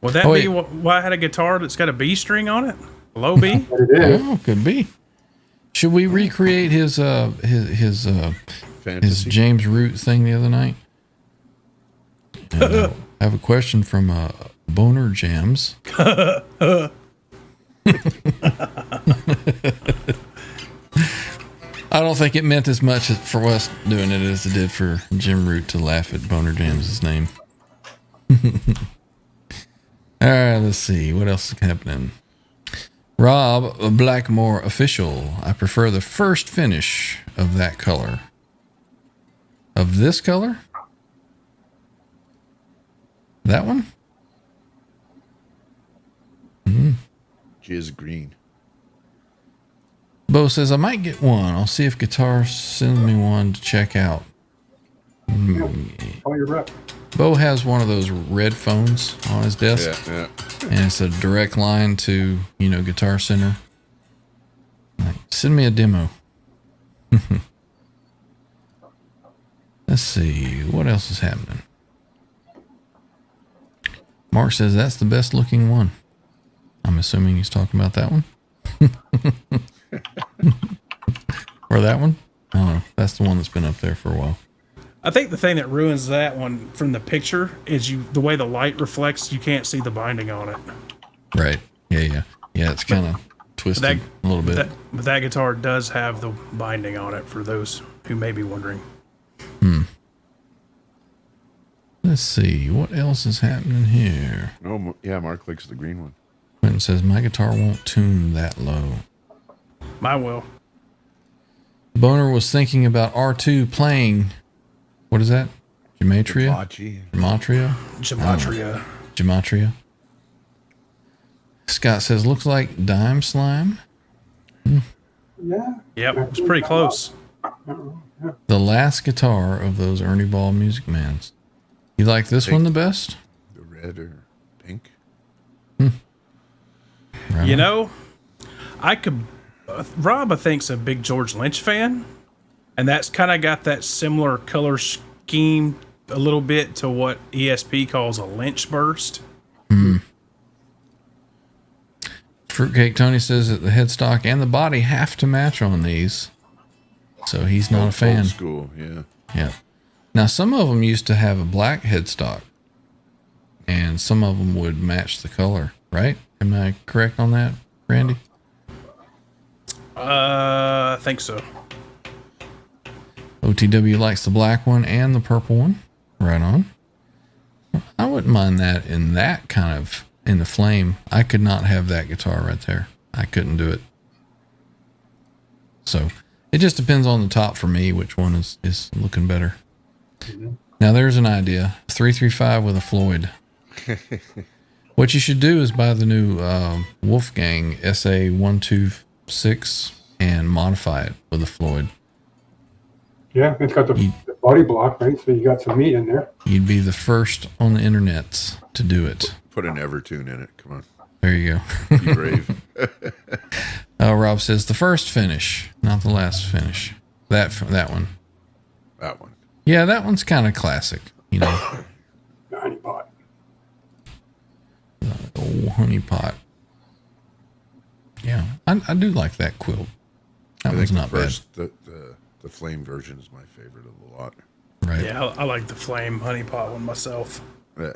Would that be why I had a guitar that's got a B string on it? A low B? Oh, could be. Should we recreate his Fantasy. James Root thing the other night? And, I have a question from Boner Jams. I don't think it meant as much for us doing it as it did for Jim Root to laugh at Boner Jams' name. All right, let's see. What else is happening? Rob Blackmore official. I prefer the first finish of that color. Of this color? That one? Jizz green. Bo says, I might get one. I'll see if Guitar sends me one to check out. Call your rep. Bo has one of those red phones on his desk. Yeah. And it's a direct line to, Guitar Center. Like, send me a demo. Let's see. What else is happening? Mark says that's the best looking one. I'm assuming he's talking about that one. Or that one? I don't know. That's the one that's been up there for a while. I think the thing that ruins that one from the picture is the way the light reflects, you can't see the binding on it. Right. Yeah. Yeah, it's kind of twisted a little bit. But that guitar does have the binding on it for those who may be wondering. Let's see. What else is happening here? Oh, yeah, Mark likes the green one. Quentin says, my guitar won't tune that low. Mine will. Boner was thinking about R2 playing, what is that? Gematria? Gematria? Gematria. Scott says, looks like Dime Slime. Yeah. Yep, it's pretty close. The last guitar of those Ernie Ball Music Mans. You like this one the best? The red or pink? Right You on. know, I could. Rob, I think's a big George Lynch fan, and that's kind of got that similar color scheme a little bit to what ESP calls a Lynch burst. Fruitcake Tony says that the headstock and the body have to match on these. So he's not a fan. Old school, yeah. Yeah. Now, some of them used to have a black headstock, and some of them would match the color, right? Am I correct on that, Randy? I think so. OTW likes the black one and the purple one. Right on. I wouldn't mind that in the flame. I could not have that guitar right there. I couldn't do it. So it just depends on the top for me, which one is looking better. Now there's an idea. 335 with a Floyd. What you should do is buy the new Wolfgang SA126 and modify it with a Floyd. Yeah, it's got the body block, right? So you got some meat in there. You'd be the first on the internets to do it. Put an Evertune in it. Come on. There you go. Be brave. Rob says the first finish, not the last finish. That one. That one. Yeah, that one's kind of classic, The honey pot. Old honey pot. Yeah, I do like that quilt. That I one's think not the flame version is my favorite of the lot. bad. Right. Yeah, I like the flame honey pot one myself. Yeah.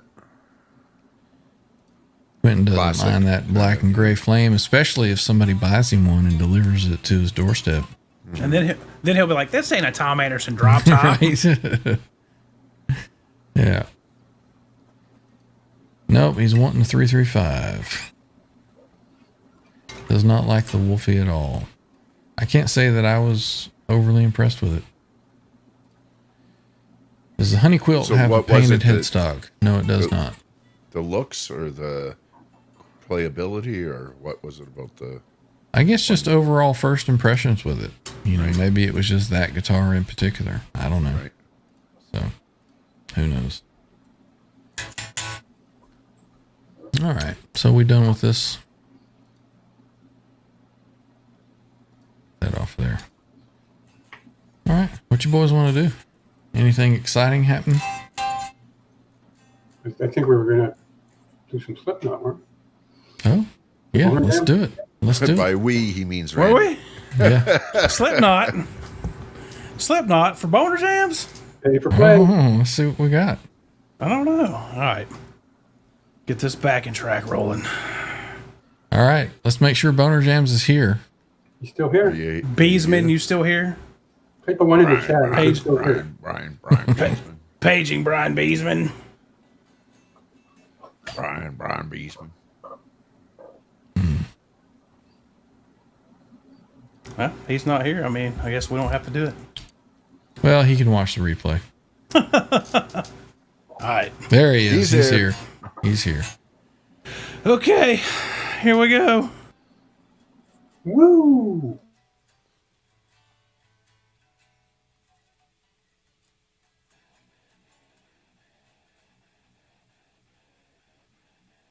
Quentin doesn't Classic. mind that black and gray flame, especially if somebody buys him one and delivers it to his doorstep. And then he'll be like, "This ain't a Tom Anderson drop top." Right? Yeah. Nope, he's wanting the 335. Does not like the Wolfie at all. I can't say that I was overly impressed with it. Does the honey quilt So have a what was painted it that- headstock? No, it does not. The looks or the playability, or what was it about the? I guess just overall first impressions with it. You know, maybe it was just that guitar in particular. I don't know. Right. So, who knows? All right. So we done with this? That off there. All right. What you boys want to do? Anything exciting happen? I think we were going to do some Slipknot, weren't we? Oh, yeah. Let's do it. Let's do By it. we, he means Were Randy. we? Yeah. Slipknot for boner jams? Pay for play. Oh, let's see what we got. I don't know. All right. Get this backing track rolling. All right. Let's make sure Boner Jams is here. You still here? Yeah, Beesman, you still here? Type one in the chat. Page- He's still here. Brian Beesman. Paging Brian Beesman. Brian Beesman. Well, he's not here. I mean, I guess we don't have to do it. Well, he can watch the replay. All right. There he is. He's He's here. here. He's here. Okay. Here we go. Woo!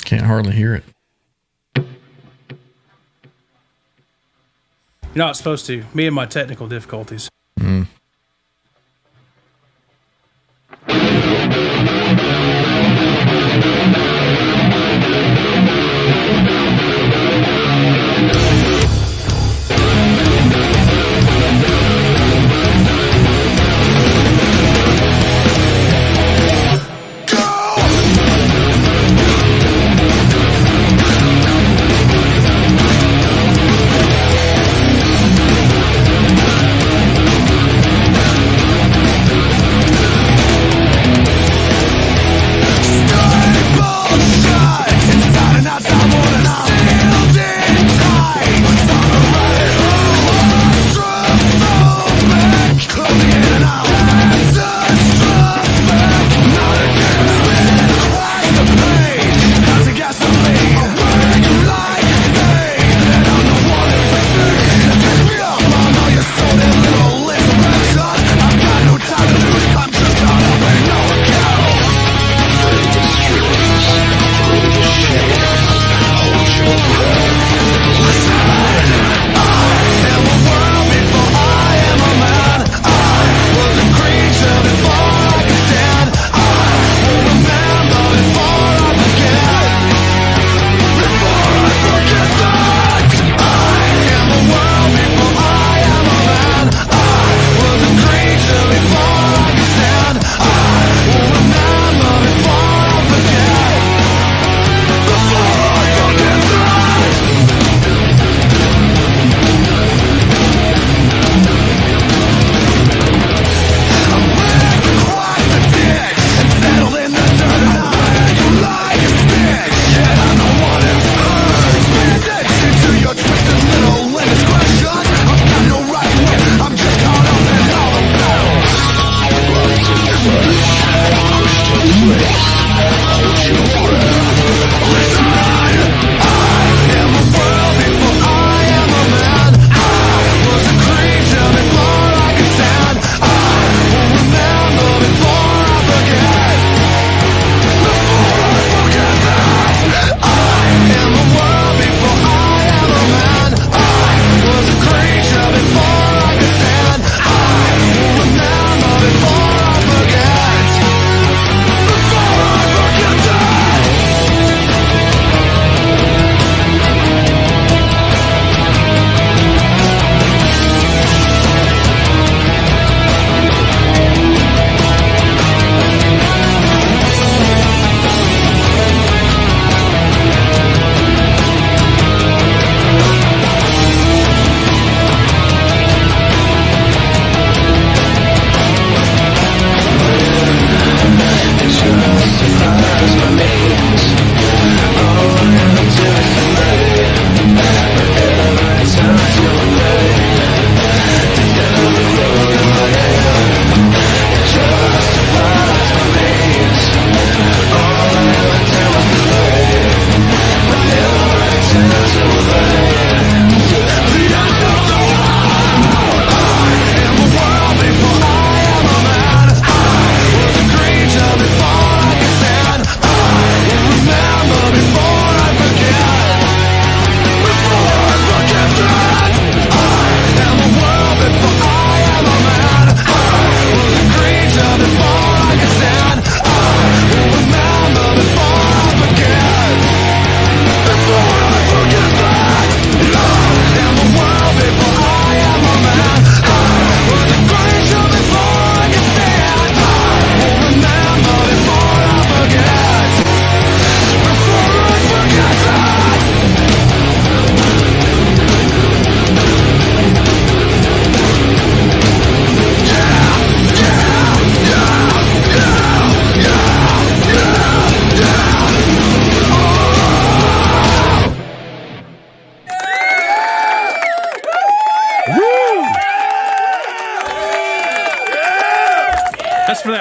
Can't hardly hear it. You're not supposed to. Me and my technical difficulties.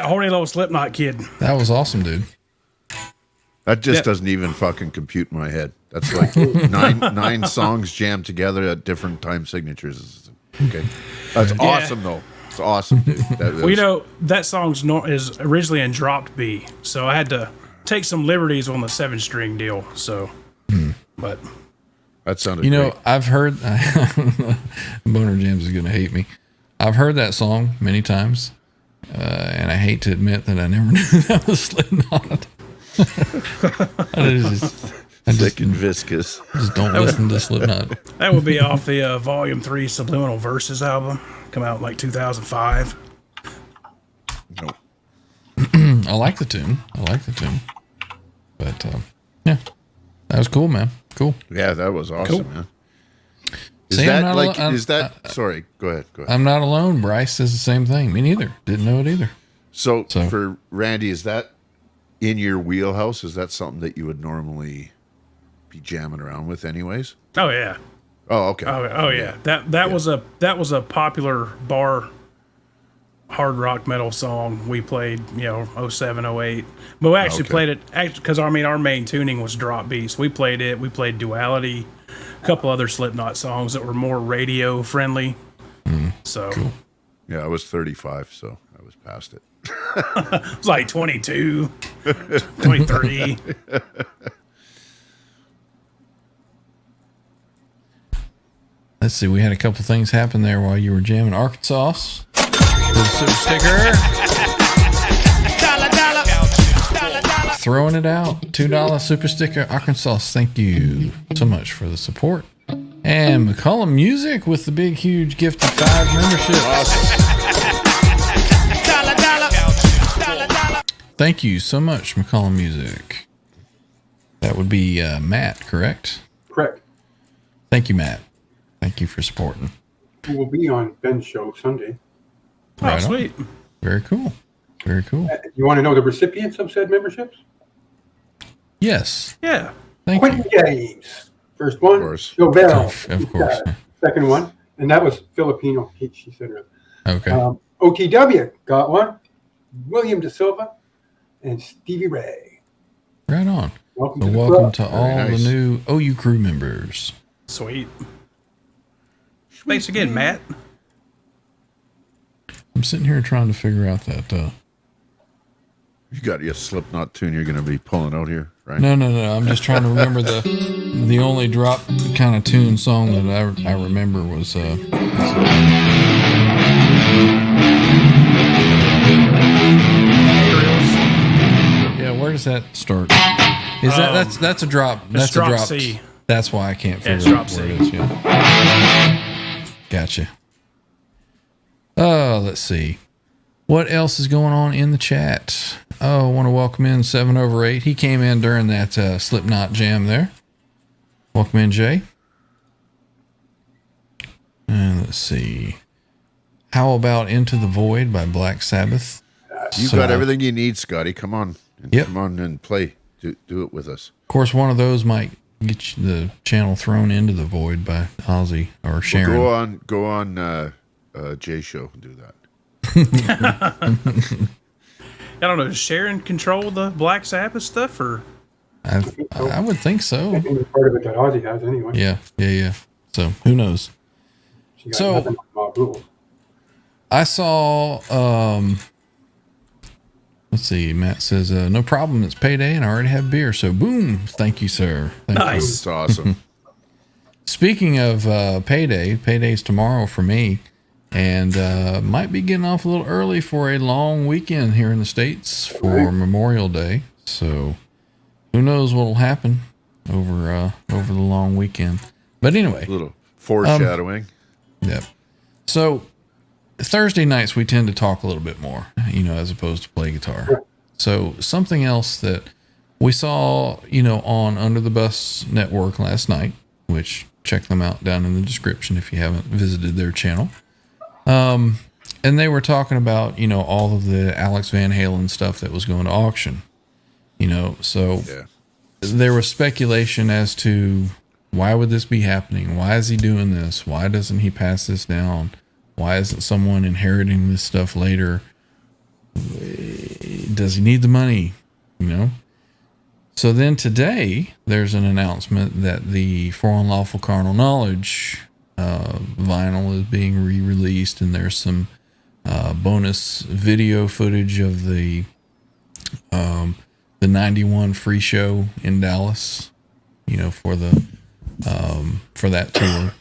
horny little Slipknot kid. That was awesome, dude. That just Yeah. doesn't even fucking compute in my head. That's like nine songs jammed together at different time signatures. Okay, that's awesome though. It's awesome, dude. Well, you know, that song's is originally in dropped B, so I had to take some liberties on the 7-string deal. So, but that sounded. You know, great. I've heard Boner James is going to hate me. I've heard that song many times, and I hate to admit that I never knew that was Slipknot. I Thick and viscous. just don't listen to Slipknot. that would be off the Volume 3 Subliminal Verses album. Come out in like 2005. No. I like the tune. But yeah, that was cool, man. Cool. Yeah, that was awesome, Cool. man. Is See, I'm that not like? alone- Is that? Sorry, go ahead. Go ahead. I'm not alone. Bryce says the same thing. Me neither. Didn't know it either. So So- for Randy, is that in your wheelhouse? Is that something that you would normally be jamming around with, anyways? Oh yeah. Oh, okay. Oh yeah. That was a popular bar hard rock metal song we played, 07, 08. But we actually Okay. played it because our main tuning was drop B. So we played it. We played Duality, a couple other Slipknot songs that were more radio friendly. So Yeah, I was 35, so I was past it. it was like 22, 23. Let's see. We had a couple things happen there while you were jamming. Arkansas. The super sticker. Throwing it out. $2 super sticker. Arkansas. Thank you so much for the support. And McCullum Music with the big, huge gift of 5 memberships. Thank you so much, McCullum Music. That would be Matt, correct? Correct. Thank you, Matt. Thank you for supporting. Who will be on Ben's show Sunday. Oh, Right on. sweet. Very cool. Very cool. You want to know the recipients of said memberships? Yes. Yeah. Thank you. Quentin James. First one, course. Jovel. Of course. Second one, and that was Filipino, she said earlier. Okay. OTW got one. William De Silva and Stevie Ray. Right on. Welcome So to the welcome club. to all nice. the new OU crew members. Sweet. Thanks again, Matt. I'm sitting here trying to figure out that. You got your Slipknot tune you're going to be pulling out here, right? No. I'm just trying to remember the only drop kind of tune song that I remember was. Yeah, where does that start? Is that's a drop? That's a drop drop. C. That's why I can't figure it's out drop where C. it is. Yeah. Gotcha. Let's see. What else is going on in the chat? Oh, I want to welcome in 7/8. He came in during that Slipknot jam there. Welcome in, Jay. And let's see. How about Into the Void by Black Sabbath? You So, got everything you need, Scotty. Come on. Yep. Come on and play. Do it with us. Of course, one of those might get the channel thrown into the void by Ozzy or Sharon. Well, go on Jay show and do that. I don't know. Does Sharon control the Black Sabbath stuff, or I would think so. I think it's part of it that Ozzy has anyway. Yeah. So who knows? She got So- nothing on mob rules. I saw. Let's see. Matt says, "No problem. It's payday, and I already have beer. So boom. Thank you, sir. Thank you." Nice. It's awesome. Speaking of payday's tomorrow for me, and might be getting off a little early for a long weekend here in the States for Memorial Day. So who knows what'll happen over the long weekend. But anyway, A little foreshadowing. yep. So Thursday nights we tend to talk a little bit more, as opposed to play guitar. So something else that we saw, on Under the Bus Network last night, which check them out down in the description if you haven't visited their channel. And they were talking about, all of the Alex Van Halen stuff that was going to auction, so Yeah. there was speculation as to why would this be happening? Why is he doing this? Why doesn't he pass this down? Why isn't someone inheriting this stuff later? does he need the money? You know? So then today, there's an announcement that the For Unlawful Carnal Knowledge vinyl is being re-released, and there's some bonus video footage of the 91 free show in Dallas, you know, for that tour.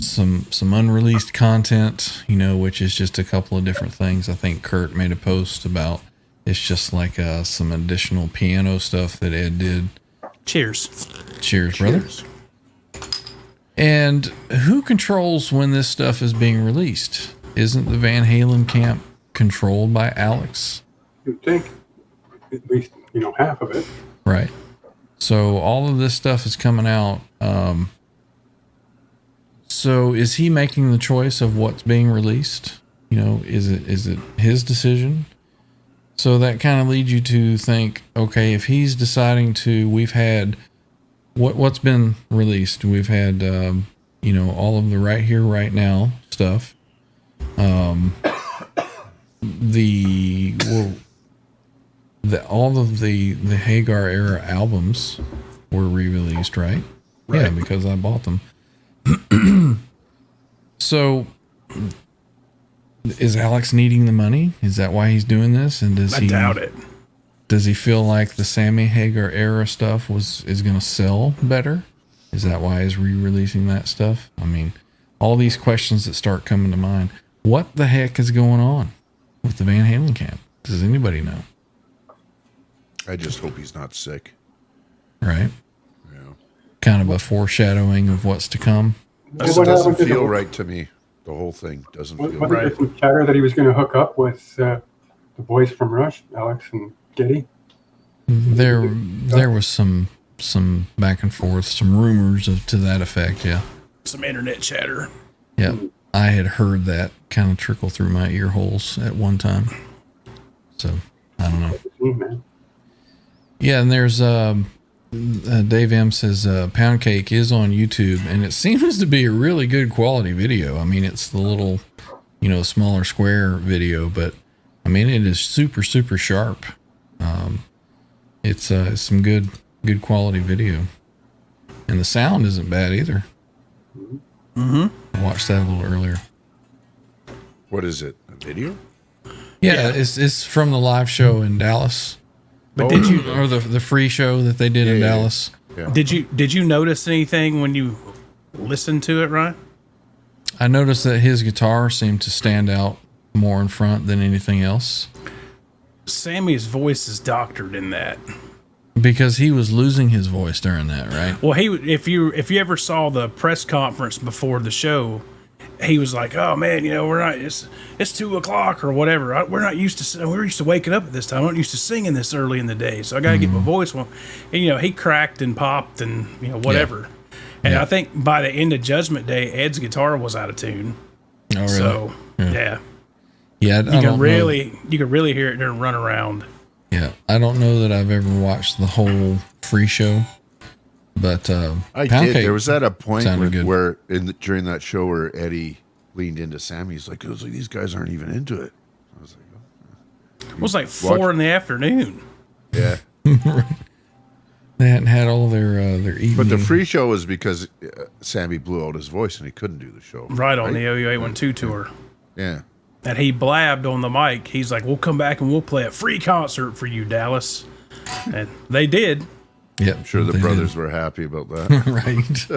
Some unreleased content, you know, which is just a couple of different things. I think Kurt made a post about it's just like some additional piano stuff that Ed did. Cheers. Cheers, brother. And who controls when this stuff is being released? Isn't the Van Halen camp controlled by Alex? You'd think at least, you know, half of it. Right. So all of this stuff is coming out. So is he making the choice of what's being released? You know, is it his decision? So that kind of leads you to think, okay, if he's deciding to, we've had what's been released. We've had, you know, all of the Right Here, Right Now stuff. All of the Hagar era albums were re-released, right? Yeah, because I bought them. So is Alex needing the money? Is that why he's doing this? And I doubt it. Does he feel like the Sammy Hagar era stuff is going to sell better? Is that why he's re-releasing that stuff? I mean, all these questions that start coming to mind. What the heck is going on with the Van Halen camp? Does anybody know? I just hope he's not sick. Right? Yeah. Kind of a foreshadowing of what's to come. This doesn't feel right to me. The whole thing doesn't feel Wasn't right. there some chatter that he was going to hook up with the boys from Rush, Alex and Getty? There was some back and forth, some rumors to that effect. Yeah. Some internet chatter. Yeah. I had heard that kind of trickle through my ear holes at one time. So I don't know. Man. Yeah, and there's Dave M says Pound Cake is on YouTube, and it seems to be a really good quality video. I mean, it's the little, you know, smaller square video, but I mean, it is super sharp. It's some good quality video, and the sound isn't bad either. I watched that a little earlier. What is it? A video? Yeah. It's from the live show in Dallas. But did you, or the free show that they did in Dallas? Yeah. did you notice anything when you listened to it, Ryan? I noticed that his guitar seemed to stand out more in front than anything else. Sammy's voice is doctored in that. Because he was losing his voice during that, right? Well, if you ever saw the press conference before the show, he was like, "Oh man, you know, it's 2:00 or whatever. We're used to waking up at this time. I'm not used to singing this early in the day, so I got to get my voice on." And you know, he cracked and popped and you know whatever. Yeah. And I think by the end of Judgment Day, Ed's guitar was out of tune. Oh, really? So yeah, you can really hear it during Run Around. Yeah, I don't know that I've ever watched the whole free show, but I Pound did. Cake There was at a point good. where during that show where Eddie leaned into Sammy. He's like, "It was like these guys aren't even into it." I was like, It was like 4 in the afternoon. "Yeah." They hadn't had all their evening. But the free show was because Sammy blew out his voice and he couldn't do the show. Right on the OU812 tour. Yeah. And he blabbed on the mic. He's like, "We'll come back and we'll play a free concert for you, Dallas." And they did. Yeah, I'm sure the brothers were happy about that. Right.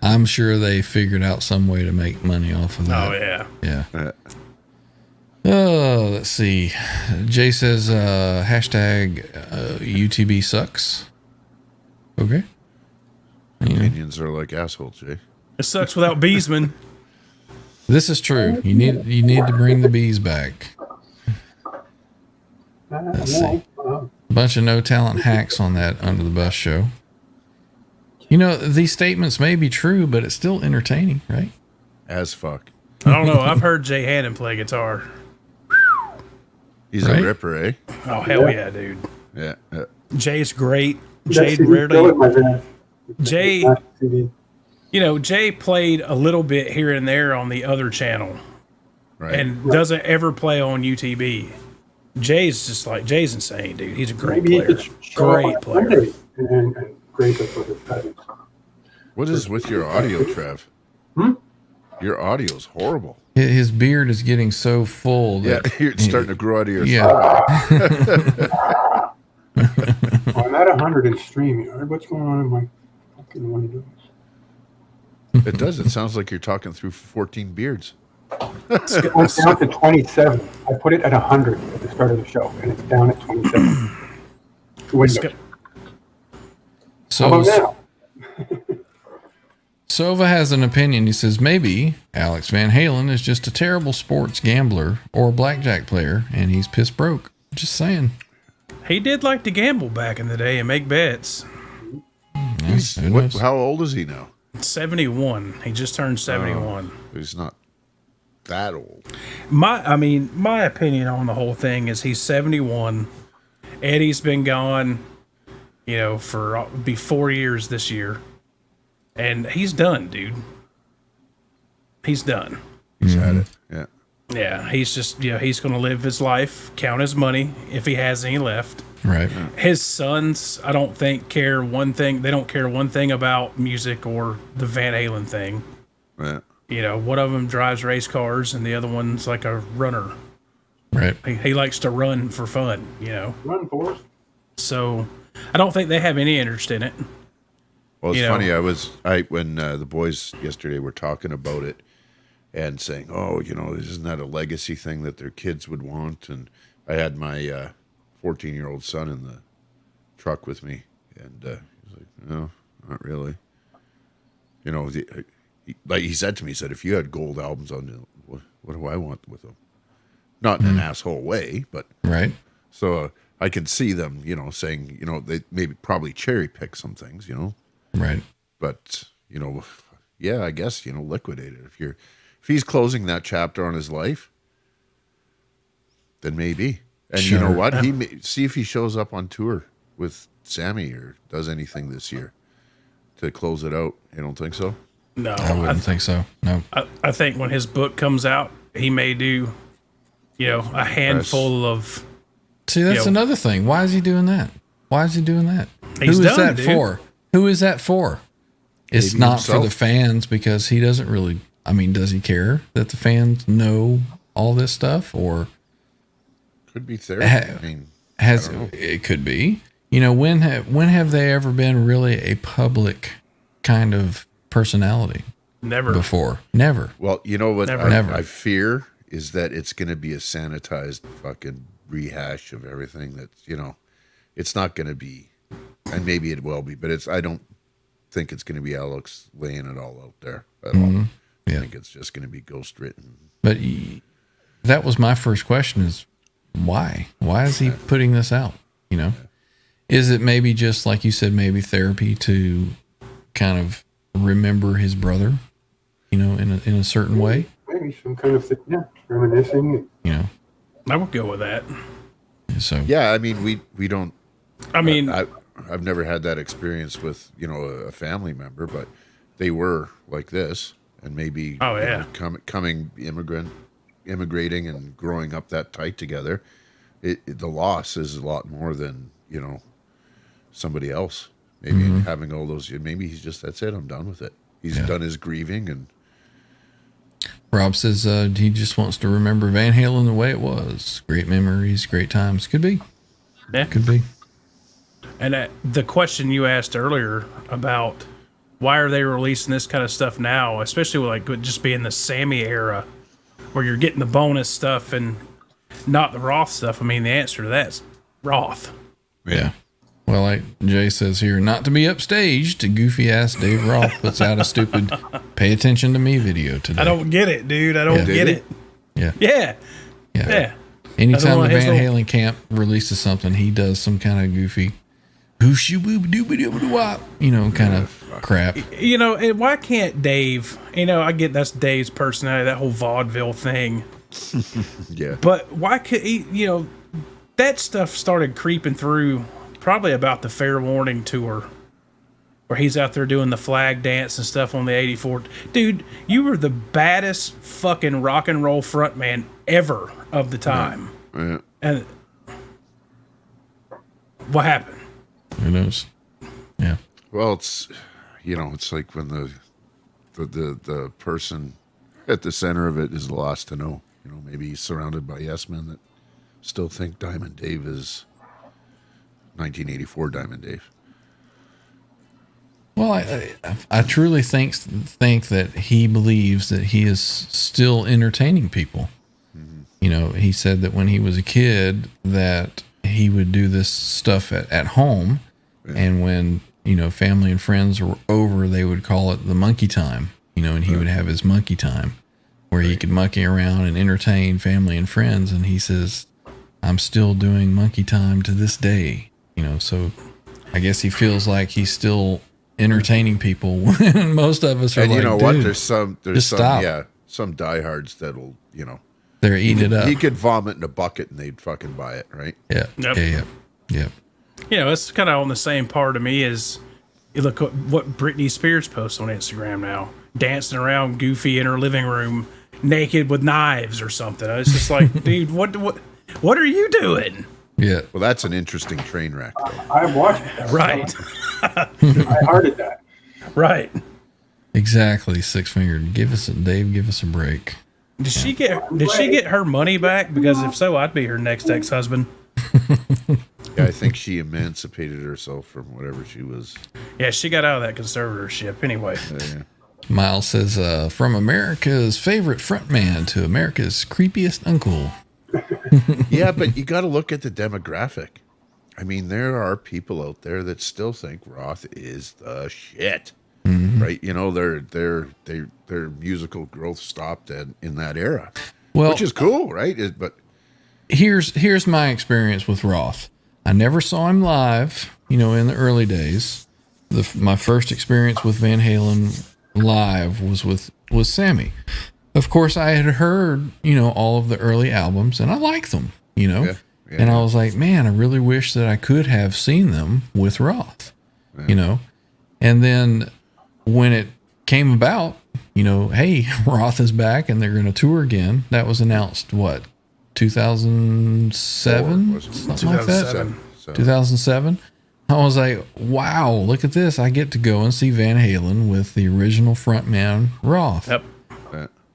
I'm sure they figured out some way to make money off of that. Oh, yeah. Yeah. Oh, let's see. Jay says, hashtag UTB sucks. Okay. Opinions are like assholes, Jay. It sucks without Beesman. This is true. You need to bring the bees back. Let's see. A bunch of no talent hacks on that Under the Bus show. You know, these statements may be true, but it's still entertaining, right? As fuck. I don't know. I've heard Jay Hannon play guitar. He's Right? a ripper, eh? Oh, hell yeah, dude. Yeah. Jay's great. That Jay CD rarely. still in my van. Jay, That CD. you know, Jay played a little bit here and there on the other channel Right. and doesn't ever play on UTB. Jay's insane, dude. He's a great Maybe he player. could show up Great on player. Monday and grace us with his presence. What is with your audio, Trev? Your audio's horrible. His beard is getting so full Yeah, that you're starting to grow out of your Yeah. Well, I'm at 100 in StreamYard. What's going on in my fucking windows? It does. It sounds like you're talking through 14 beards. It went down to 27. I put it at 100 at the start of the show, and it's down at 27. Windows. How So about now? Sova has an opinion. He says maybe Alex Van Halen is just a terrible sports gambler or blackjack player, and he's piss broke. Just saying. He did like to gamble back in the day and make bets. Who knows? How old is he now? 71. He just turned 71. He's not that old. My opinion on the whole thing is he's 71. Eddie's been gone, for be 4 years this year. And he's done, dude. He's done. He's had it. Yeah. Yeah, he's just, he's going to live his life, count his money if he has any left. Right. His sons, I don't think, care one thing. They don't care one thing about music or the Van Halen thing. Yeah. One of them drives race cars and the other one's like a runner. Right. He likes to run for fun, Run, Forrest. So I don't think they have any interest in it. Well, it's funny. When the boys yesterday were talking about it and saying, "Oh, isn't that a legacy thing that their kids would want?" And I had my 14-year-old son in the truck with me, and he's like, "No, not really." Like he said to me, he said, "If you had gold albums on, what do I want with them?" Not in an asshole way, but Right. so I could see them, saying, they maybe probably cherry pick some things, Right. but yeah, I guess liquidate it. If he's closing that chapter on his life, then maybe. And you know Sure. what? See if he shows up on tour with Sammy or does anything this year to close it out. You don't think so? No, I wouldn't think so. No. I think when his book comes out, he may do, a handful of. See, that's another thing. Why is he doing that? Why is he doing that? He's Who is done, that dude. for? Who is that for? It's Maybe not for himself. the fans because he doesn't really. I mean, does he care that the fans know all this stuff, or Could be therapy. I mean, has I don't know. it could be? When have they ever been really a public kind of personality Never. before? Never. Well, you know what Never. I fear is that it's going to be a sanitized fucking rehash of everything that's, it's not going to be, and maybe it will be, but I don't think it's going to be Alex laying it all out there at all. Yeah. I think it's just going to be ghost written. But that was my first question: is why? Why is he putting this out? Is it maybe just like you said, maybe therapy to kind of remember his brother, in a certain way? Maybe some kind of thing. Yeah, reminiscing. I would go with that. So Yeah, I mean, we don't. I mean, I've never had that experience with a family member, but they were like this, and maybe Oh, yeah. immigrating and growing up that tight together, the loss is a lot more than somebody else. Maybe having all those. Maybe he's just that's it. I'm done with it. He's done his grieving, and Rob says he just wants to remember Van Halen the way it was. Great memories, great times. Could be. yeah. Could be. And the question you asked earlier about why are they releasing this kind of stuff now, especially with just being the Sammy era, where you're getting the bonus stuff and not the Roth stuff. I mean, the answer to that's Roth. Yeah. Well, like Jay says here, not to be upstaged, goofy ass Dave Roth puts out a stupid "Pay Attention to Me" video today. I don't get it, dude. I don't get it. Yeah. Yeah. Yeah. Yeah. Anytime the his Van little- Halen camp releases something, he does some kind of goofy, kind of crap. And why can't Dave, I get that's Dave's personality, that whole vaudeville thing. yeah, But why could he, that stuff started creeping through probably about the Fair Warning tour, where he's out there doing the flag dance and stuff on the 84. Dude, you were the baddest fucking rock and roll frontman ever of the time. yeah. And What happened? Who knows? Yeah. Well, it's it's like when the person at the center of it is lost to know. Maybe he's surrounded by yes men that still think Diamond Dave is 1984 Diamond Dave. Well, I truly think that he believes that he is still entertaining people. He said that when he was a kid that he would do this stuff at home, and when family and friends were over, they would call it the monkey time. And he would have his monkey time where he could monkey around and entertain family and friends. And he says, I'm still doing monkey time to this day. So I guess he feels like he's still entertaining people when most of us are and like, you know what? There's some stop. some diehards that'll They're eating it up. He could vomit in a bucket and they'd fucking buy it, right? Yeah. Yep. Yeah. It's kind of on the same part of me as you look at what Britney Spears posts on Instagram now, dancing around goofy in her living room, naked with knives or something. It's just like, dude, what are you doing? Yeah. Well, that's an interesting train wreck, though. I watched that. Right. I hearted that. Right. Exactly. Six fingered. Dave, give us a break. Did she get her money back? Because if so, I'd be her next ex-husband. Yeah, I think she emancipated herself from whatever she was. Yeah, she got out of that conservatorship anyway. Yeah. Miles says, from America's favorite frontman to America's creepiest uncle. Yeah, but you got to look at the demographic. I mean, there are people out there that still think Roth is the shit, right? Their musical growth stopped in that era, which is cool, right? But here's my experience with Roth. I never saw him live, in the early days. My first experience with Van Halen live was Sammy. Of course, I had heard, all of the early albums, and I liked them, and I was like, man, I really wish that I could have seen them with Roth, And then when it came about, hey, Roth is back and they're going to tour again. That was announced, 2007? Something like that? 2007. I was like, wow, look at this. I get to go and see Van Halen with the original frontman, Roth. Yep.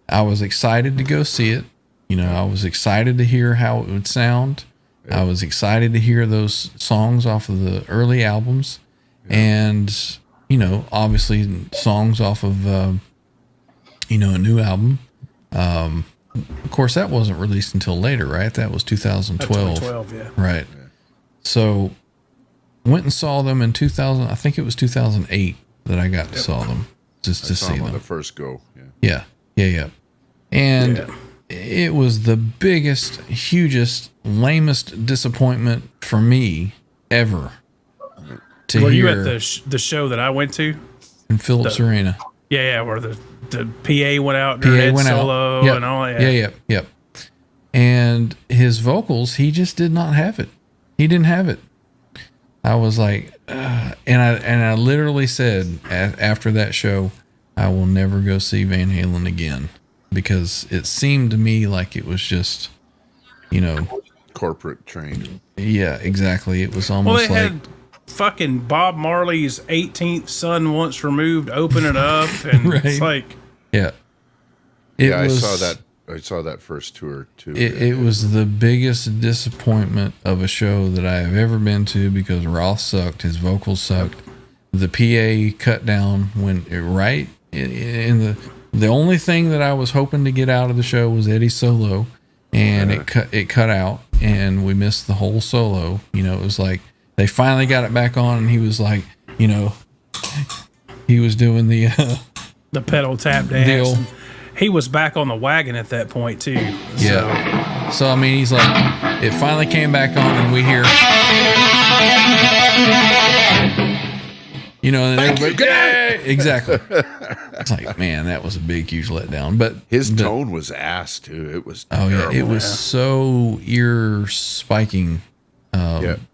I was excited to go see it. I was excited to hear how it would sound. I was excited to hear those songs off of the early albums. And, obviously songs off of, a new album. Of course, that wasn't released until later, right? That was 2012. 2012, yeah. Right. So went and saw them in 2000. I think it was 2008 that I got to saw them just to see them. On the first go. Yeah. And it was the biggest, hugest, lamest disappointment for me ever. Were you at the show that I went to? In Phillips Arena. Yeah, where the PA went out, solo Yep. and all that. Yep. And his vocals, he just did not have it. He didn't have it. I was like, and I literally said after that show, I will never go see Van Halen again, because it seemed to me like it was just, Corporate trained. Yeah, exactly. It was almost they like had fucking Bob Marley's 18th son once removed, open it up, and Right. it's like, I saw that first tour too. It was the biggest disappointment of a show that I have ever been to, because Roth sucked. His vocals sucked. The PA cut down the only thing that I was hoping to get out of the show was Eddie's solo, and it cut out, and we missed the whole solo. It was like they finally got it back on, and he was like, he was doing the pedal tap dance. deal. He was back on the wagon at that point too. Yeah. So I mean, he's like, it finally came back on, and we hear, and everybody, yay! Exactly. It's like, man, that was a big, huge letdown. But his tone was ass too. It was it was so ear spiking,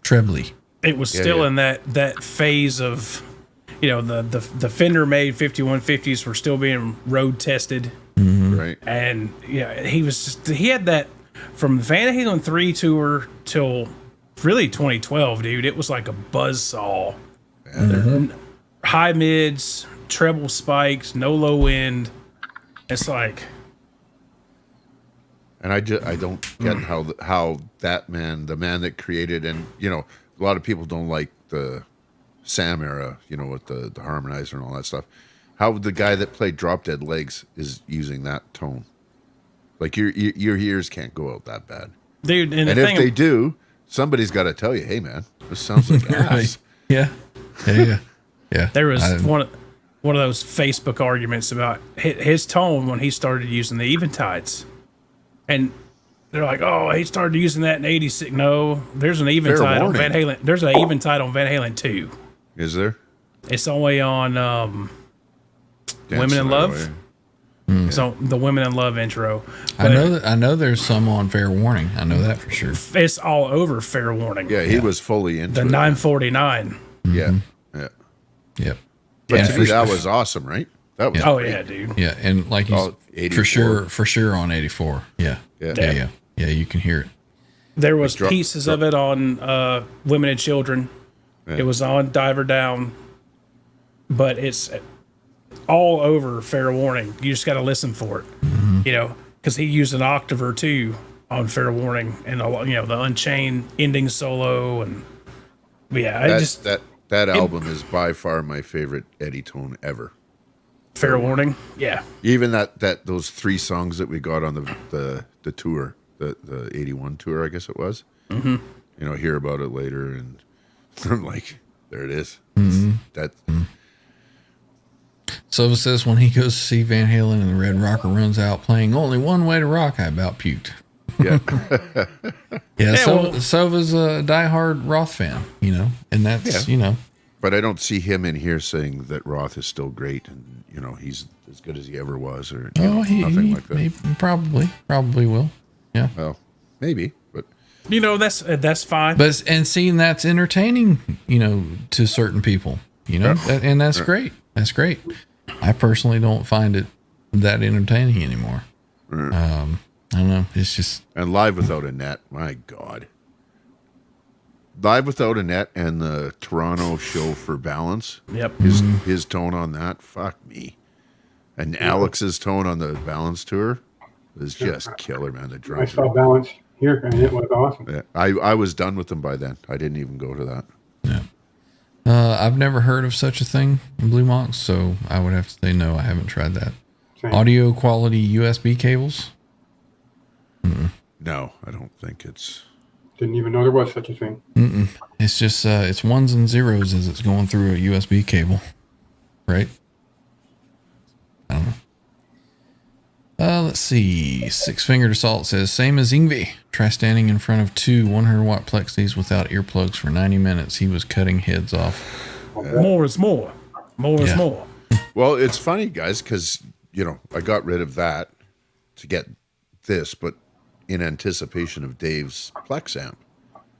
trebly. It was still in that phase of, the Fender made 5150s were still being road tested. Right. And he had that from the Van Halen 3 tour till really 2012, dude. It was like a buzzsaw. High mids, treble spikes, no low end. It's like, And I don't get how that man, the man that created, and a lot of people don't like the Sam era, with the harmonizer and all that stuff. How the guy that played Drop Dead Legs is using that tone. Like your ears can't go out that bad, dude. And if they do, somebody's got to tell you, hey man, this sounds like ass. Yeah. There was one of those Facebook arguments about his tone when he started using the Eventides. And they're like, oh, he started using that in 86. No, there's an Eventide on Van Halen. There's an Eventide on Van Halen 2. Is there? It's only on Women in Love. So the Women in Love intro. But I know there's some on Fair Warning. I know that for sure. it's all over Fair Warning. Yeah, he was fully into the 949. Yeah. Yep. But to me, that was awesome, right? That was Oh great. yeah, dude. Yeah, and like you 84. for sure on 84. Yeah, you can hear it. There was pieces of it on Women and Children. Yeah. It was on Diver Down, but it's all over Fair Warning. You just got to listen for it, because he used an octave or two on Fair Warning, and the Unchained ending solo, and that album is by far my favorite Eddie tone ever. Fair Warning, yeah. Even those 3 songs that we got on the tour, the 81 tour, I guess it was. Mm-hmm. Hear about it later, and I'm like, there it is. Silva says when he goes to see Van Halen and the Red Rocker runs out playing Only One Way to Rock, I about puked. Yeah. Silva's a diehard Roth fan, and that's, But I don't see him in here saying that Roth is still great and, he's as good as he ever was or nothing like that. He probably will. Yeah. Well, maybe, but that's fine. But seeing that's entertaining, to certain people, and that's great. That's great. I personally don't find it that entertaining anymore. I don't know. It's just and Live Without a Net. My God, Live Without a Net and the Toronto show for Balance. Yep. His tone on that. Fuck me. And Alex's tone on the Balance tour is just killer, man. The I drums. saw Balance here, and it was awesome. Yeah, I was done with them by then. I didn't even go to that. yeah. I've never heard of such a thing in Blue Monks, so I would have to say no. I haven't tried that. Same. Audio quality USB cables. No, I don't think it's. Didn't even know there was such a thing. It's just it's ones and zeros as it's going through a USB cable, right? I don't know. Let's see. Six Fingered Assault says same as Ingve. Try standing in front of 2 100-watt plexis without earplugs for 90 minutes. He was cutting heads off. More is more. More is more. Well, it's funny, guys, because I got rid of that to get this, but in anticipation of Dave's Plex amp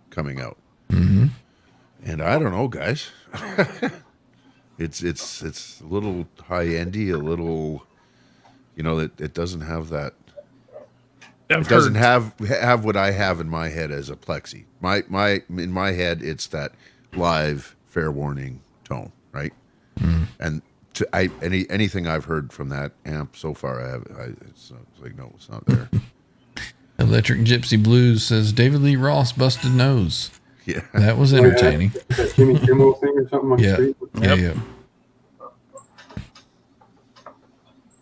coming out. Mm-hmm. And I don't know, guys. It's a little high-endy, a little, it doesn't have that. It doesn't have what I have in my head as a Plexi. In my head, it's that live fair warning tone, right? Mm. And anything I've heard from that amp so far, it's like no, it's not there. Electric Gypsy Blues says David Lee Ross busted nose. Yeah, that was entertaining. That Jimmy Kimmel thing or something on the street.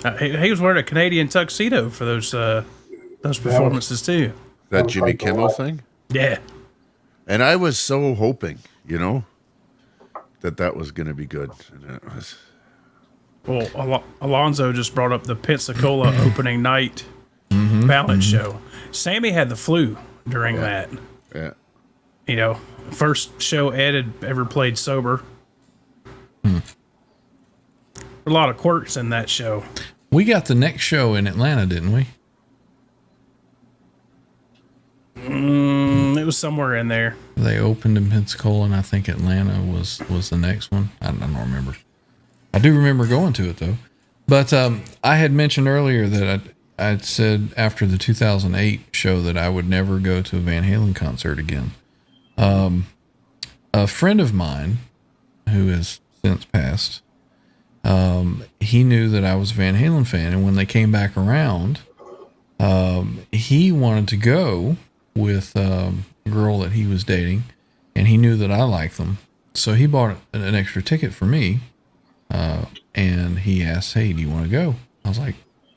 Yeah. He was wearing a Canadian tuxedo for those performances too. That Jimmy Kimmel thing? Yeah. And I was so hoping, that was going to be good. And it was. Well, Alonzo just brought up the Pensacola opening night balance show. Sammy had the flu during that. Yeah. First show Ed had ever played sober. A lot of quirks in that show. We got the next show in Atlanta, didn't we? It was somewhere in there. They opened in Pensacola, and I think Atlanta was the next one. I don't remember. I do remember going to it, though. But I had mentioned earlier that I'd said after the 2008 show that I would never go to a Van Halen concert again. A friend of mine who has since passed, he knew that I was a Van Halen fan, and when they came back around, he wanted to go with a girl that he was dating, and he knew that I liked them, so he bought an extra ticket for me, and he asked, "Hey, do you want to go?" I was like,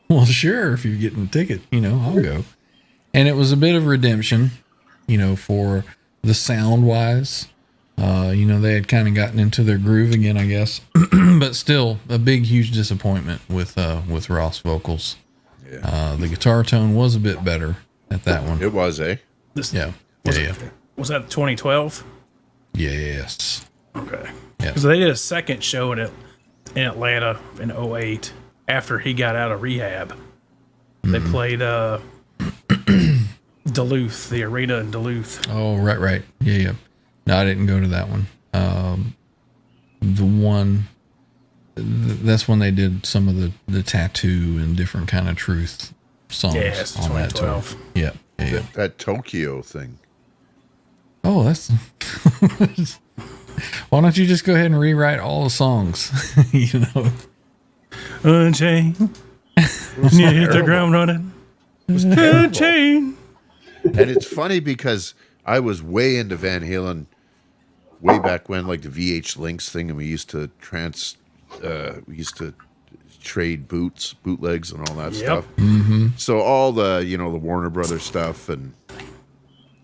"Well, sure, if you're getting a ticket, I'll go." And it was a bit of redemption, for the sound wise. They had kind of gotten into their groove again, I guess, but still a big, huge disappointment with Ross vocals. Yeah. The guitar tone was a bit better at that one. It was, eh? Yeah. Was that 2012? Yes. Okay. Yeah. Because they did a second show in Atlanta in 2008 after he got out of rehab. They played Duluth, the arena in Duluth. Oh, right. Yeah. No, I didn't go to that one. That's when they did some of the Tattoo and different kind of Truth songs Yeah, it's on that tour. 2012. Yeah. That Tokyo thing. Oh, that's. Why don't you just go ahead and rewrite all the songs? Unchained. You hit the ground running. Unchained. And it's funny because I was way into Van Halen way back when, like the VH Links thing, and we used to trade bootlegs and all that stuff. Mm-hmm. So all the the Warner Brothers stuff, and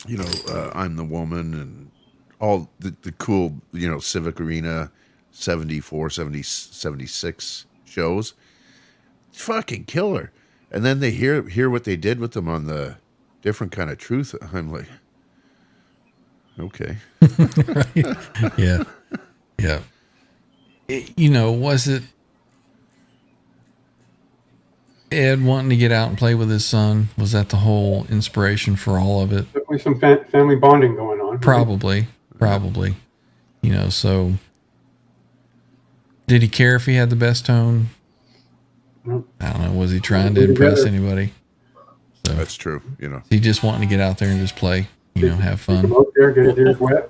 I'm the Woman, and all the cool Civic Arena 74, 70, 76 shows. Fucking killer. And then they hear what they did with them on the different kind of Truth. I'm like, okay. Right. Yeah. Was it Ed wanting to get out and play with his son? Was that the whole inspiration for all of it? Definitely some family bonding going on. Probably. So did he care if he had the best tone? Nope. I don't know. Was he trying to impress anybody? So That's true. he just wanting to get out there and just play, have fun. Come out there, get his ears wet.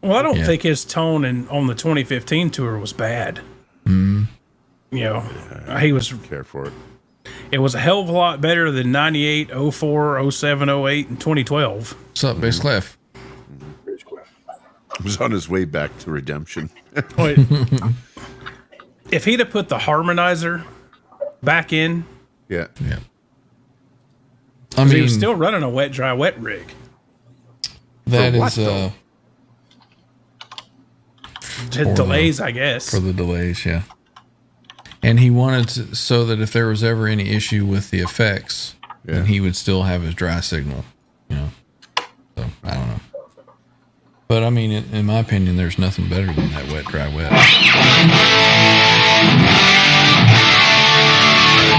Well, I don't think his tone on the 2015 tour was bad. Mm. He was. Care for it. It was a hell of a lot better than 98, 04, 07, 08, and 2012. What's up, Bass Clef? He was on his way back to redemption. Wait. If he'd have put the harmonizer back in, Yeah. I he mean, was still running a wet, dry, wet rig. that For what, is though? Had delays, I guess. for the delays, yeah. And he wanted to, so that if there was ever any issue with the effects, then he would still have his dry signal, So I don't know. But I mean, in my opinion, there's nothing better than that wet, dry, wet.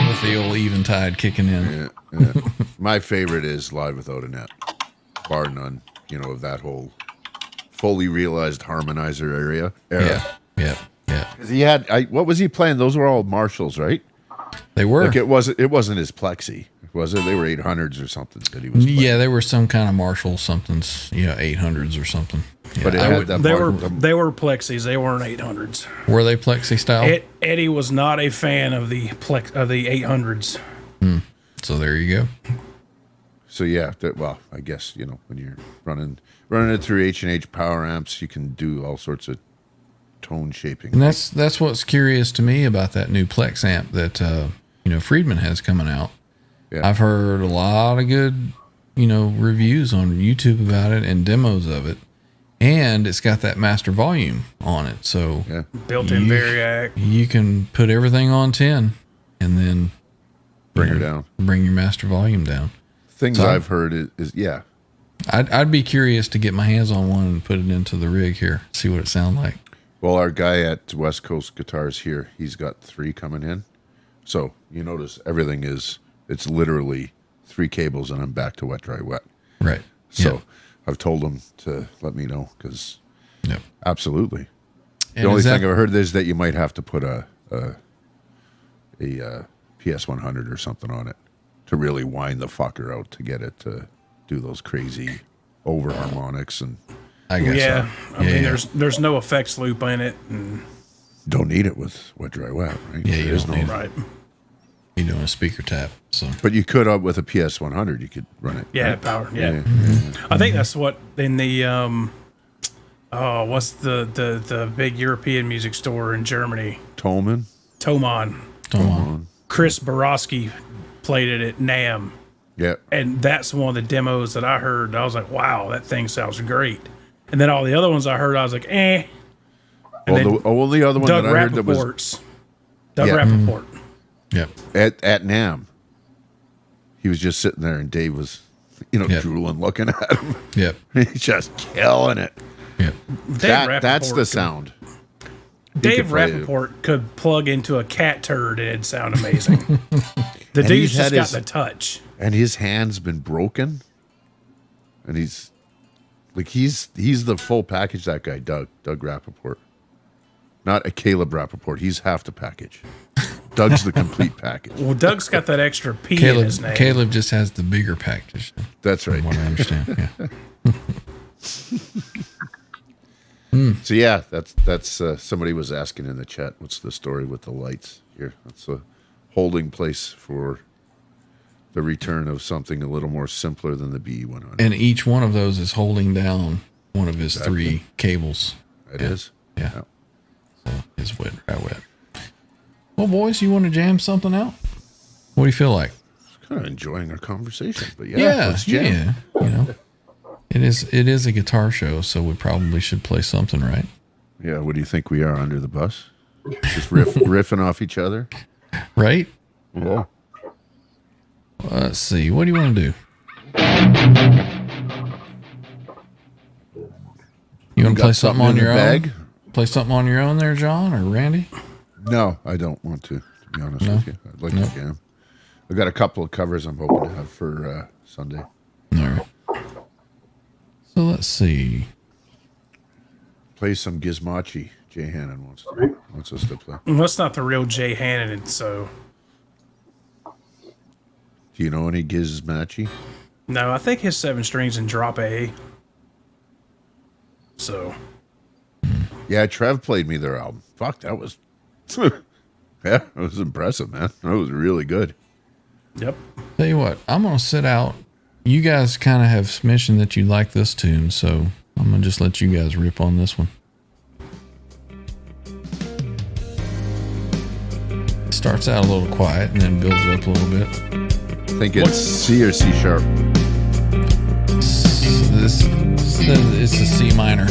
With the old eventide kicking in. Yeah. My favorite is Live Without a Net, bar none. Of that whole fully realized harmonizer era. Yeah. 'Cause he had, what was he playing? Those were all Marshalls, right? They were. Like it wasn't his Plexi, was it? They were 800s or something that he was playing. Yeah, they were some kind of Marshall somethings, 800s or something. Yeah, But it had that They Marshall- were Plexis. They weren't 800s. were they Plexi style? Eddie was not a fan of the 800s. So there you go. So yeah, I guess when you're running it through H&H power amps, you can do all sorts of tone shaping. And that's what's curious to me about that new Plex amp that Friedman has coming out. Yeah. I've heard a lot of good reviews on YouTube about it and demos of it, and it's got that master volume on it. So Yeah. Built-in Variac. you can put everything on 10 and then Bring her down. bring your master volume down. Things So- I've heard is yeah. I'd be curious to get my hands on one and put it into the rig here, see what it sounds like. Well, our guy at West Coast Guitars here, he's got 3 coming in. So you notice everything it's literally 3 cables and I'm back to wet, dry, wet. Right. So I've told him to let me know because Yep. absolutely. And The only is that- thing I've heard is that you might have to put a PS100 or something on it to really wind the fucker out to get it to do those crazy over harmonics and I guess. Yeah, So. I mean, there's no effects loop in it, and Don't need it with wet, dry, wet, right? Yeah, you There is don't need it. right. You're doing a speaker tap. So But you could with a PS100. You could run it. Yeah, right? power. Yeah. Yeah. I think that's what in the what's the big European music store in Germany? Tolman. Thomann. come on. Chris Borowski played it at NAMM, Yeah. and that's one of the demos that I heard. I was like, wow, that thing sounds great. And then all the other ones I heard, I was like, eh. And Well, then the only other one Doug that I heard that was Rappaport's. Doug Yeah. Rappaport. Yep. at NAM. He was just sitting there, and Dave was, Yeah. drooling, looking at him. Yep. He's just killing it. Yep. That's Rappaport the sound. Dave could play it. Rappaport could plug into a cat turd and it'd sound amazing. The And dude's he's just had got his- the touch. And his hand's been broken, and he's the full package. That guy, Doug Rappaport, not a Caleb Rappaport. He's half the package. Doug's the complete package. Well, Doug's got that extra P in his name. Caleb just has the bigger package. That's right. From what I understand. Yeah. So yeah, that's somebody was asking in the chat, what's the story with the lights here? That's a holding place for the return of something a little more simpler than the BE100. And each one of those is holding down one of his three cables. It is. Yeah. So it's wet, dry, wet. Well, boys, you want to jam something out? What do you feel like? Kind of enjoying our conversation, but let's jam. Yeah. It is a guitar show, so we probably should play something, right? Yeah, what do you think we are, under the bus? Just riffing off each other? Right? Yeah. Let's see. What do you want to do? You want to Got play something on in the your bag? own? Play something on your own there, John or Randy? No, I don't want to be honest with you. I'd like to jam. I've got a couple of covers I'm hoping to have for Sunday. All right. So let's see. Play some Gizmochi. Jay Hannon wants us to play. Well, that's not the real Jay Hannon, so Do you know any Gizmochi? no, I think his 7 strings in drop A. So Yeah, Trev played me their album. Fuck, that was yeah, it was impressive, man. That was really good. yep. Tell you what, I'm going to sit out. You guys kind of have mentioned that you like this tune, so I'm going to just let you guys rip on this one. It starts out a little quiet and then builds up a little bit. I think it's C or C sharp. It's a C minor.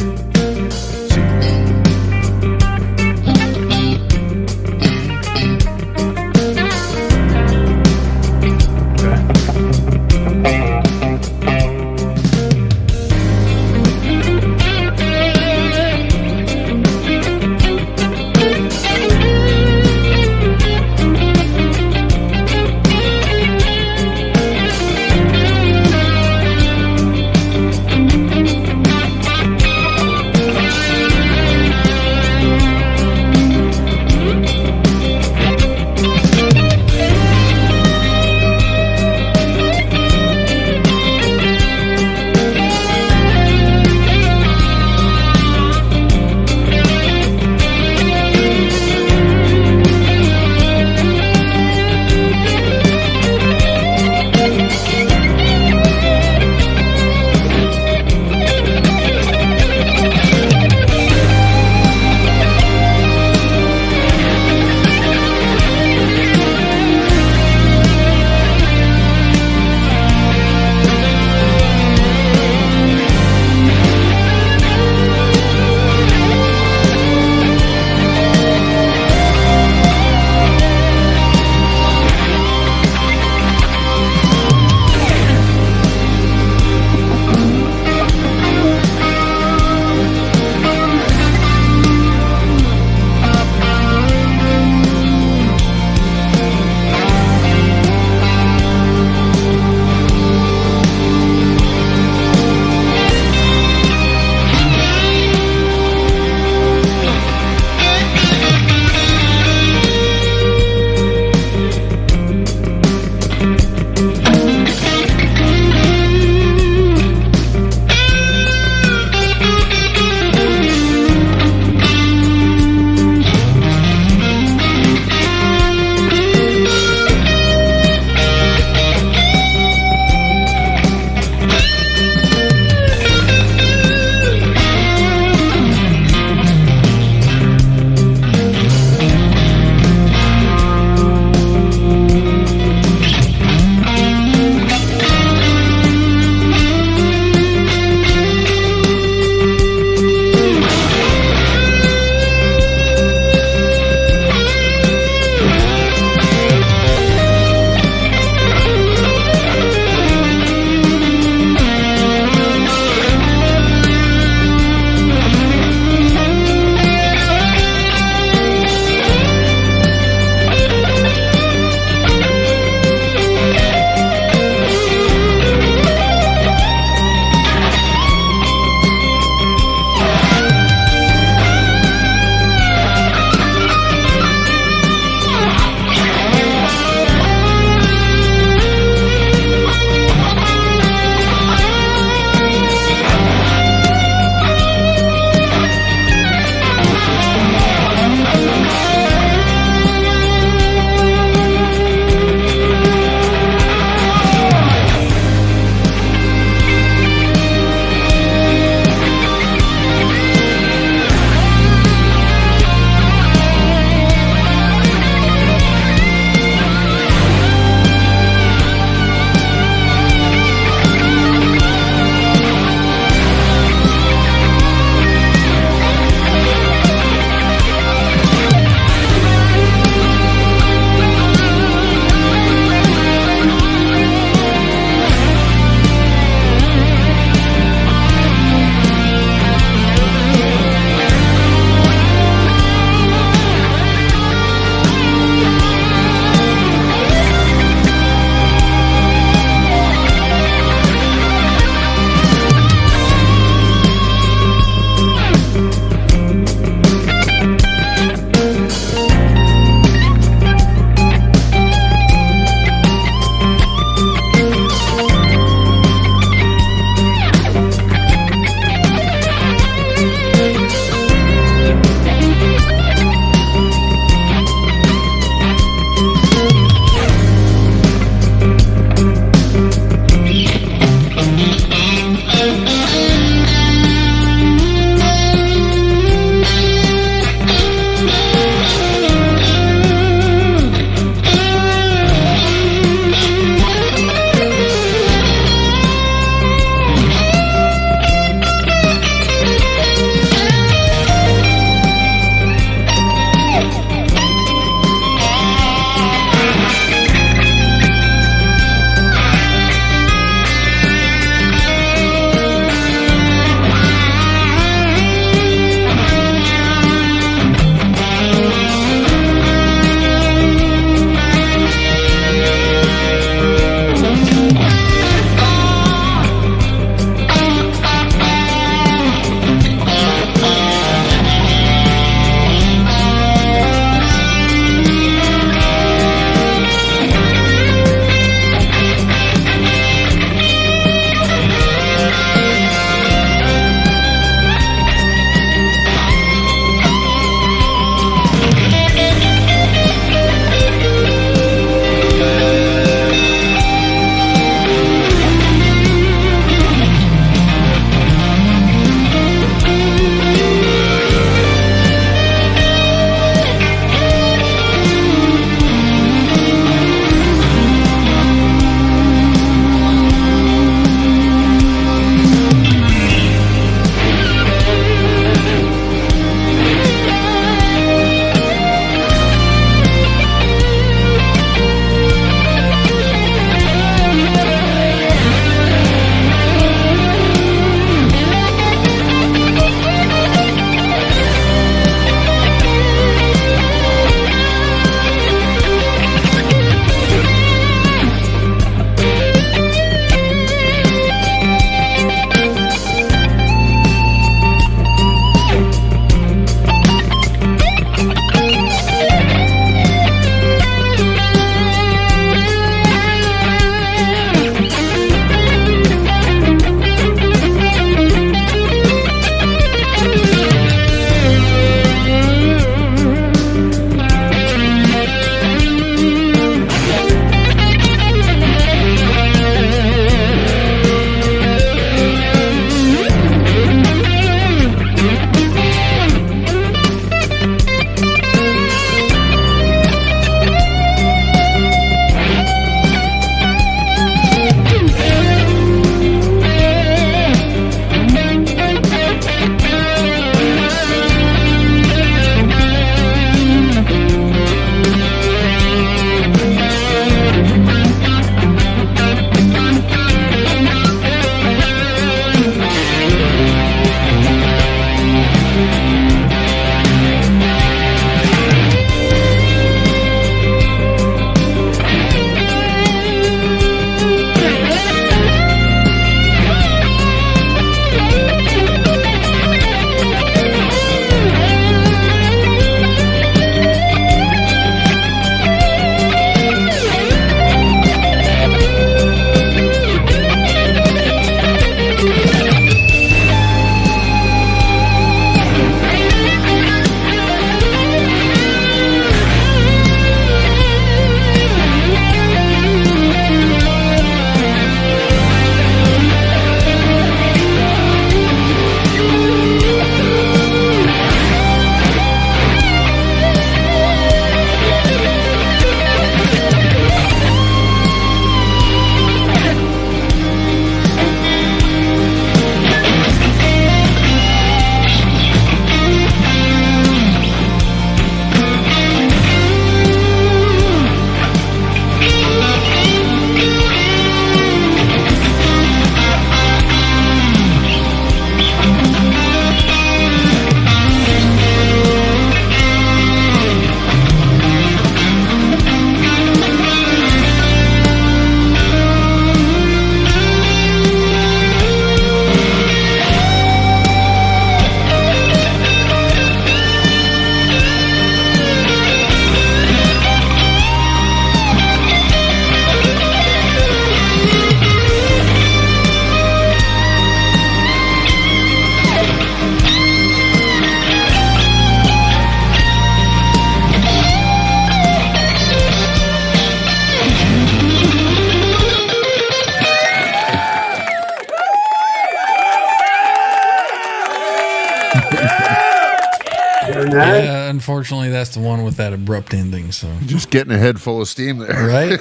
unfortunately, that's the one with that abrupt ending. So, Just getting a head full of steam there. right?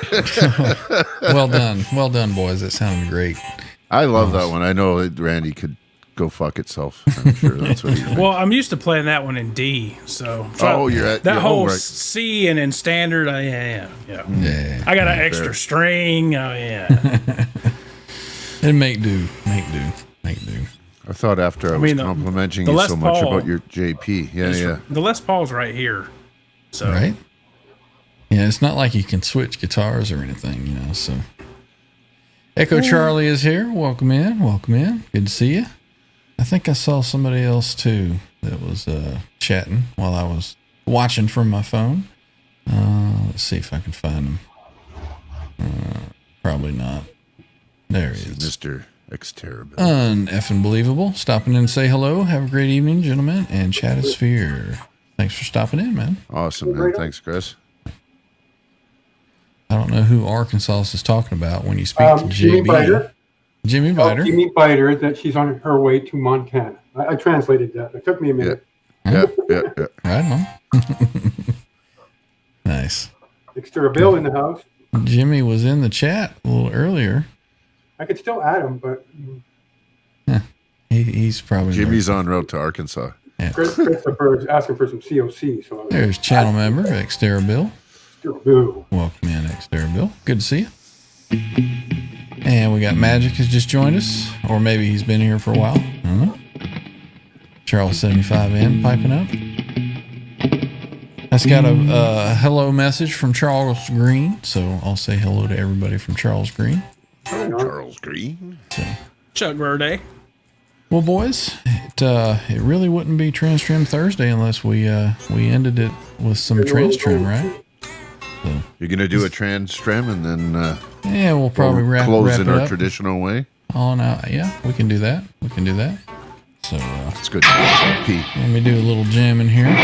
Well done, boys. That sounded great. I love that one. I know that Randy could go fuck itself. I'm sure that's what he's Well, I'm used to playing that one in D, so you're at that whole right. C and in standard. Yeah. Yeah. I got an extra string. Oh yeah. And make do. I thought after I was complimenting you Les so much Paul about your JP. Yeah. The Les Paul's right here. So Right? Yeah, it's not like you can switch guitars or anything, so. Echo Charlie is here. Welcome in. Good to see you. I think I saw somebody else too that was chatting while I was watching from my phone. Let's see if I can find him. Probably not. There he is. Mr. X-Terrible. Uneffing believable. Stopping in to say hello. Have a great evening, gentlemen, and Chatosphere. Thanks for stopping in, man. Awesome, man. Thanks, Chris. I don't know who Arkansas is talking about when you speak to Jimmy JB. Biter. Jimmy Biter. Jimmy Biter, that she's on her way to Montana. I translated that. It took me a minute. Yeah. Right on. Nice. Extra Bill in the house. Jimmy was in the chat a little earlier. I could still add him, but He's probably Jimmy's en route to Arkansas. Christopher is asking for some COC. So There's channel member Xterra Bill. Bill. Welcome in, Xterra Bill. Good to see you. And we got Magic has just joined us, or maybe he's been here for a while. I don't know. Charles 75N piping up. That's got a hello message from Charles Green, so I'll say hello to everybody from Charles Green. Charles Green. So, Chuck Verde. well, boys, it really wouldn't be TransTrem Thursday unless we ended it with some TransTrem, right? So, You're gonna do a TransTrem and then yeah, we'll probably wrap close it in our up. traditional way. On out. Yeah, we can do that. So It's good. P. let me do a little jam in here.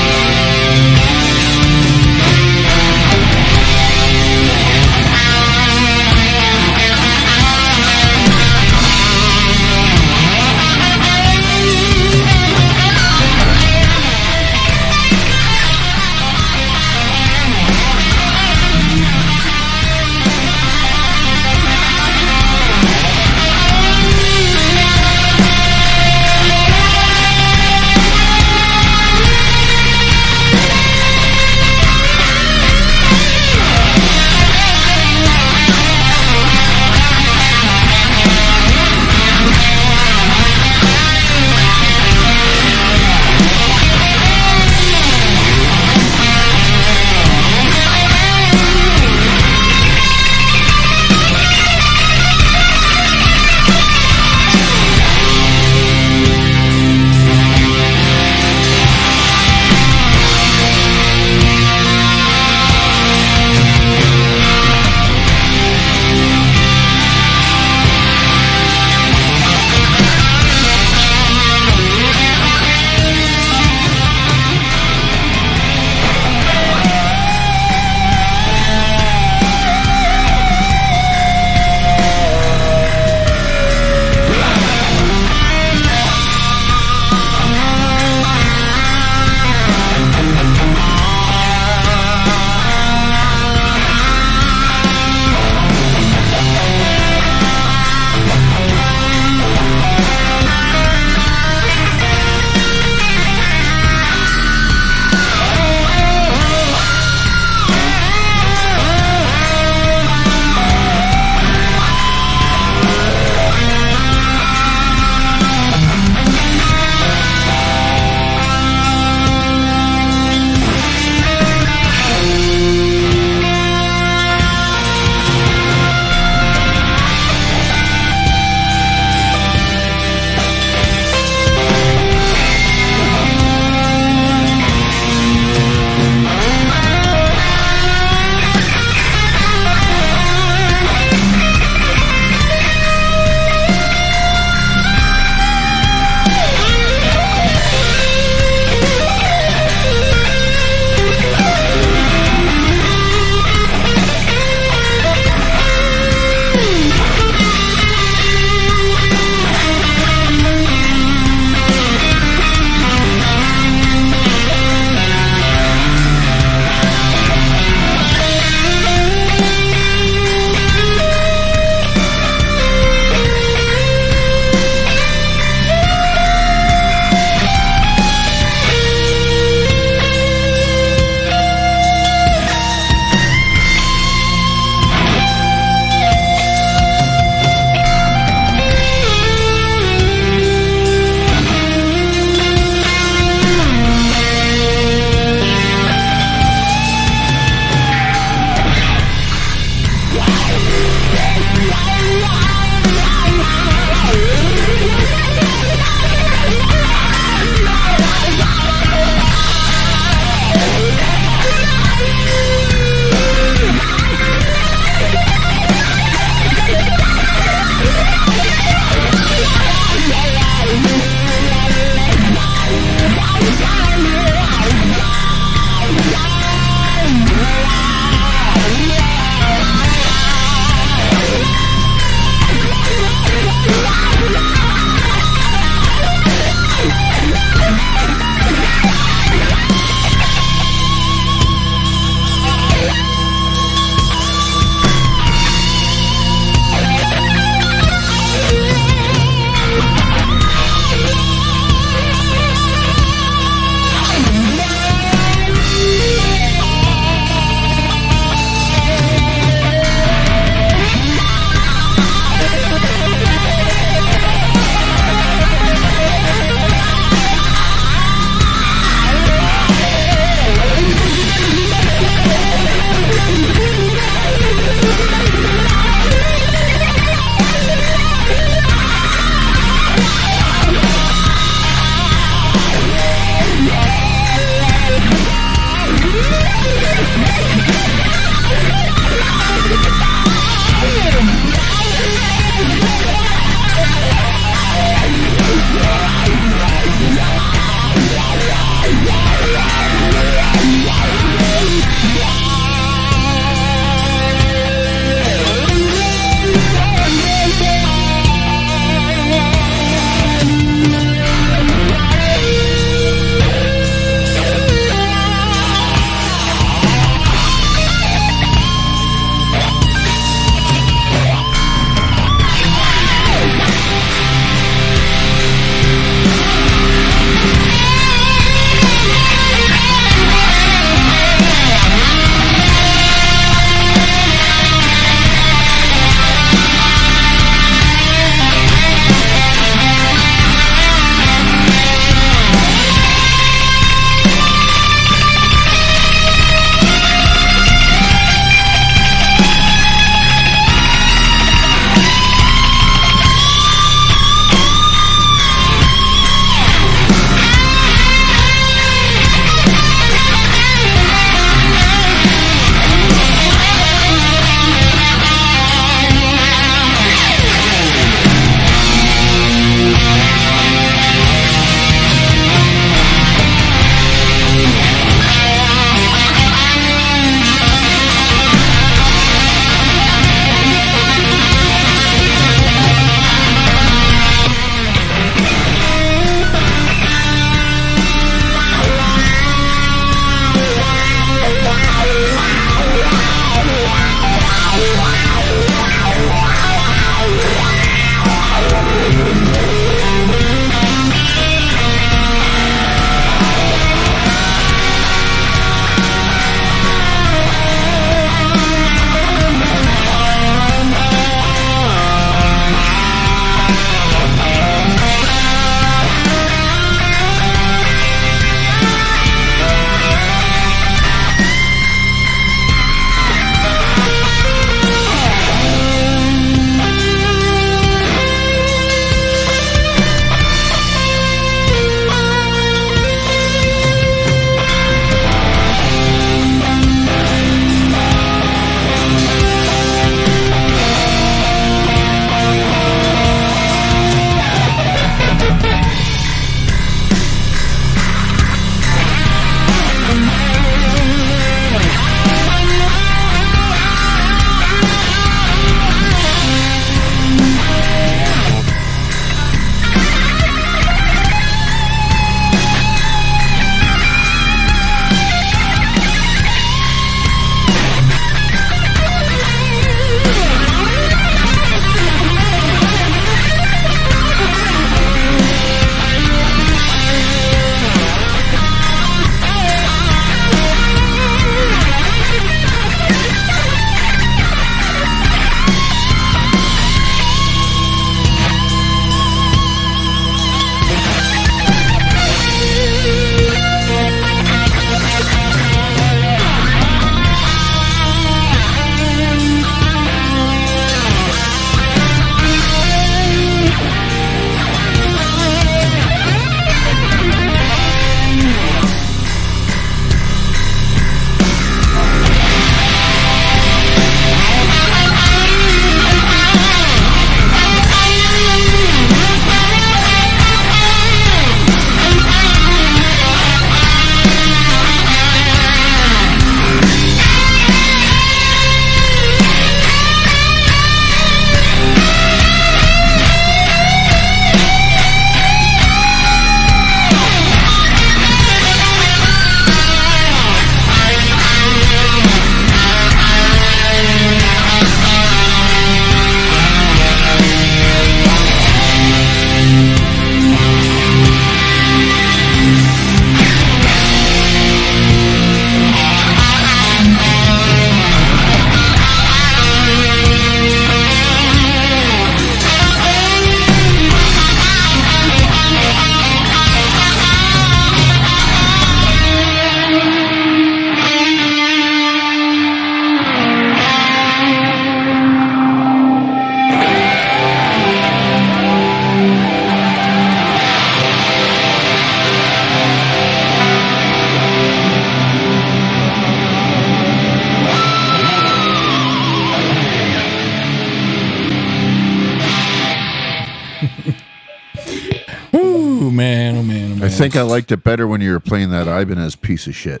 think I liked it better when you were playing that Ibanez piece of shit.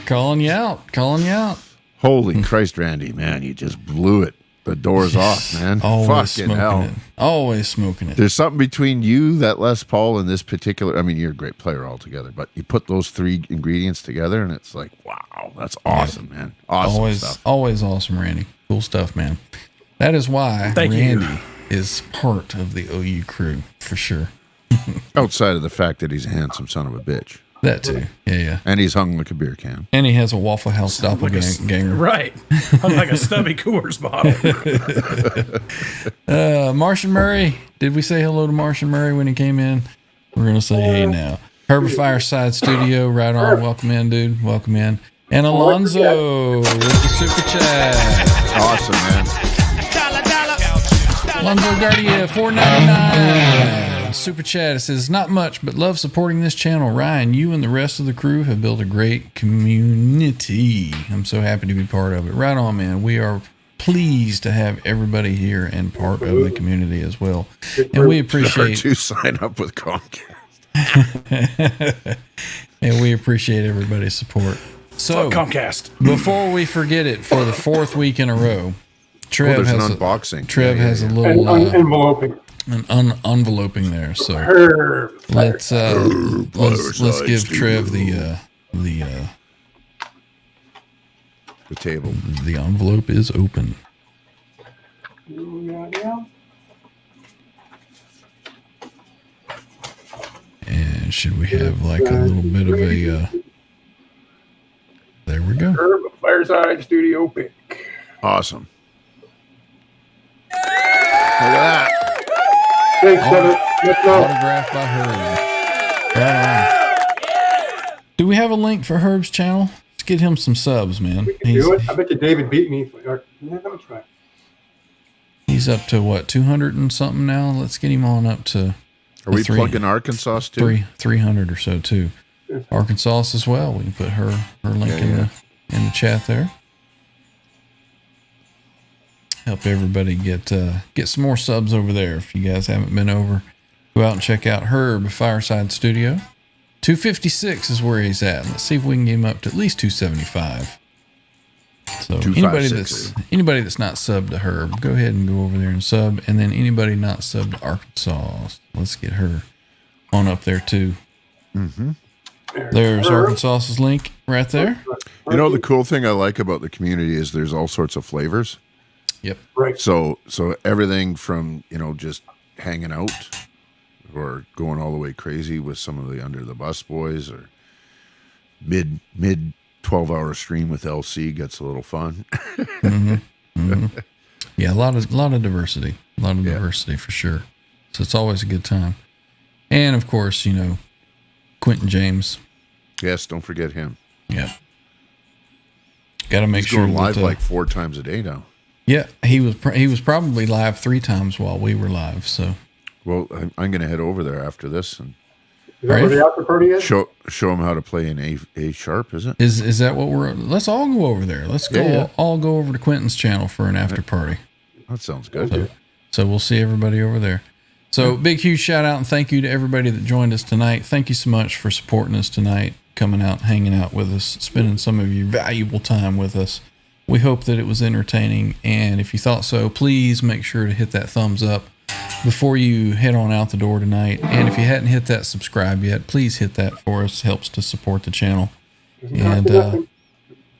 Calling you out. Holy Christ, Randy, man, you just blew it. The door's off, man. Always Fucking smoking hell. it. Always smoking it. There's something between you, that Les Paul, and this particular. I mean, you're a great player altogether, but you put those three ingredients together, and it's like, wow, that's awesome, man. Awesome stuff. Always awesome, Randy. Cool stuff, man. That is why Thank you. Randy is part of the OU crew for sure. Outside of the fact that he's a handsome son of a bitch, That too. Yeah. and he's hung like a beer can. And he has a Waffle House doppelganger. Right. I'm like a stubby Coors bottle. Martian Murray. Did we say hello to Martian Murray when he came in? We're going to say hey now. Herb Fireside Studio. Right on. Welcome in, dude. Welcome in. And Alonzo with the super chat. Awesome, man. Alonzo Guardia, $4.99. Super chat. It says, not much, but love supporting this channel. Ryan, you and the rest of the crew have built a great community. I'm so happy to be part of it. Right on, man. We are pleased to have everybody here and part of the community as well. And we appreciate to sign up with Comcast. and we appreciate everybody's support. So Comcast. before we forget it, for the fourth week in a row, Trev there's has an unboxing. Trev Yeah, has yeah, a yeah. little Enveloping. an enveloping there. So Herb. let's give Trev the table. the envelope is open. And should we have like a little bit of a there we go. Herb Fireside Studio pick. Awesome. Look at that. Thanks, Kevin. Let's go. Autographed by Herb. Right on. Do we have a link for Herb's channel? Let's get him some subs, man. Do it. I bet you David beat me. Yeah, let me try. He's up to what, 200 and something now? Let's get him on up to Are we plugging Arkansas too? 300 or so too. Arkansas as well. We can put her link in the chat there. Help everybody get some more subs over there. If you guys haven't been over, go out and check out Herb Fireside Studio. 256 is where he's at. Let's see if we can get him up to at least 275. So anybody that's not subbed to Herb, go ahead and go over there and sub. And then anybody not subbed to Arkansas, let's get her on up there too. Mm-hmm. There's Arkansas's link right there. You know, the cool thing I like about the community is there's all sorts of flavors. Yep. Right. So everything from, just hanging out or going all the way crazy with some of the Under the Bus boys, or mid 12-hour stream with LC gets a little fun. Mm-hmm. Mm-hmm. Yeah, a lot of diversity. A lot of diversity for sure. So it's always a good time. And of course, Quentin James. Yes, don't forget him. Yeah. Got to make He's sure going live that, like 4 times a day now. Yeah, he was probably live 3 times while we were live. So, well, I'm going to head over there after this and Is that where the after party is? show him how to play an A sharp. Is it? is that what we're? Let's all go over there. Let's go. Yeah. All go over to Quentin's channel for an after party. That sounds good. So we'll see everybody over there. So big, huge shout out and thank you to everybody that joined us tonight. Thank you so much for supporting us tonight, coming out, hanging out with us, spending some of your valuable time with us. We hope that it was entertaining. And if you thought so, please make sure to hit that thumbs up before you head on out the door tonight. And if you hadn't hit that subscribe yet, please hit that for us. It helps to support the channel. And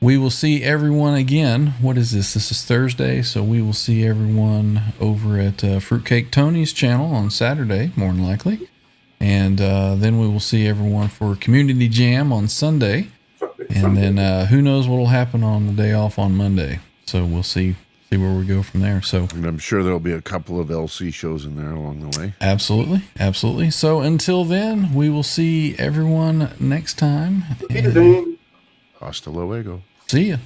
we will see everyone again. What is this? This is Thursday. So we will see everyone over at Fruitcake Tony's channel on Saturday, more than likely. And then we will see everyone for Community Jam on Sunday. And then who knows what will happen on the day off on Monday. So we'll see where we go from there. So And I'm sure there'll be a couple of LC shows in there along the way. Absolutely. So until then, we will see everyone next time. Zane. Hasta luego. See ya.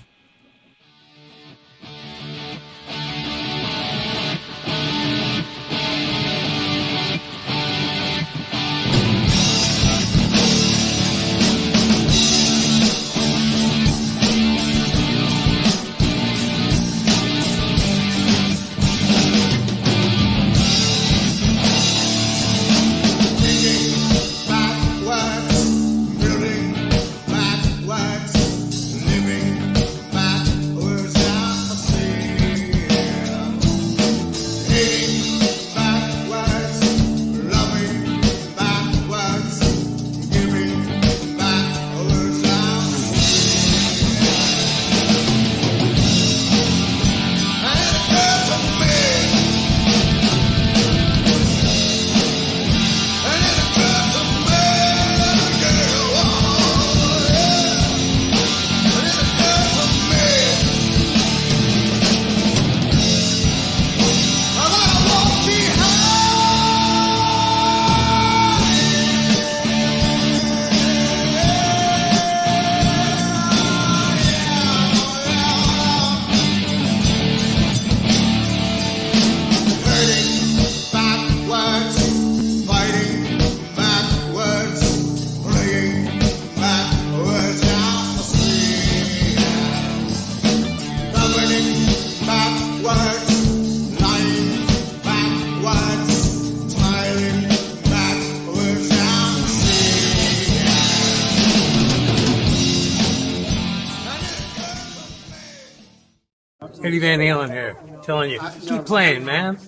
Eddie Van Halen here, telling you, keep playing, man.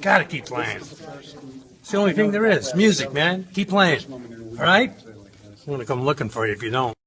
Gotta keep playing. It's the only thing there is. Music, man. Keep playing. All right? I'm gonna come looking for you if you don't.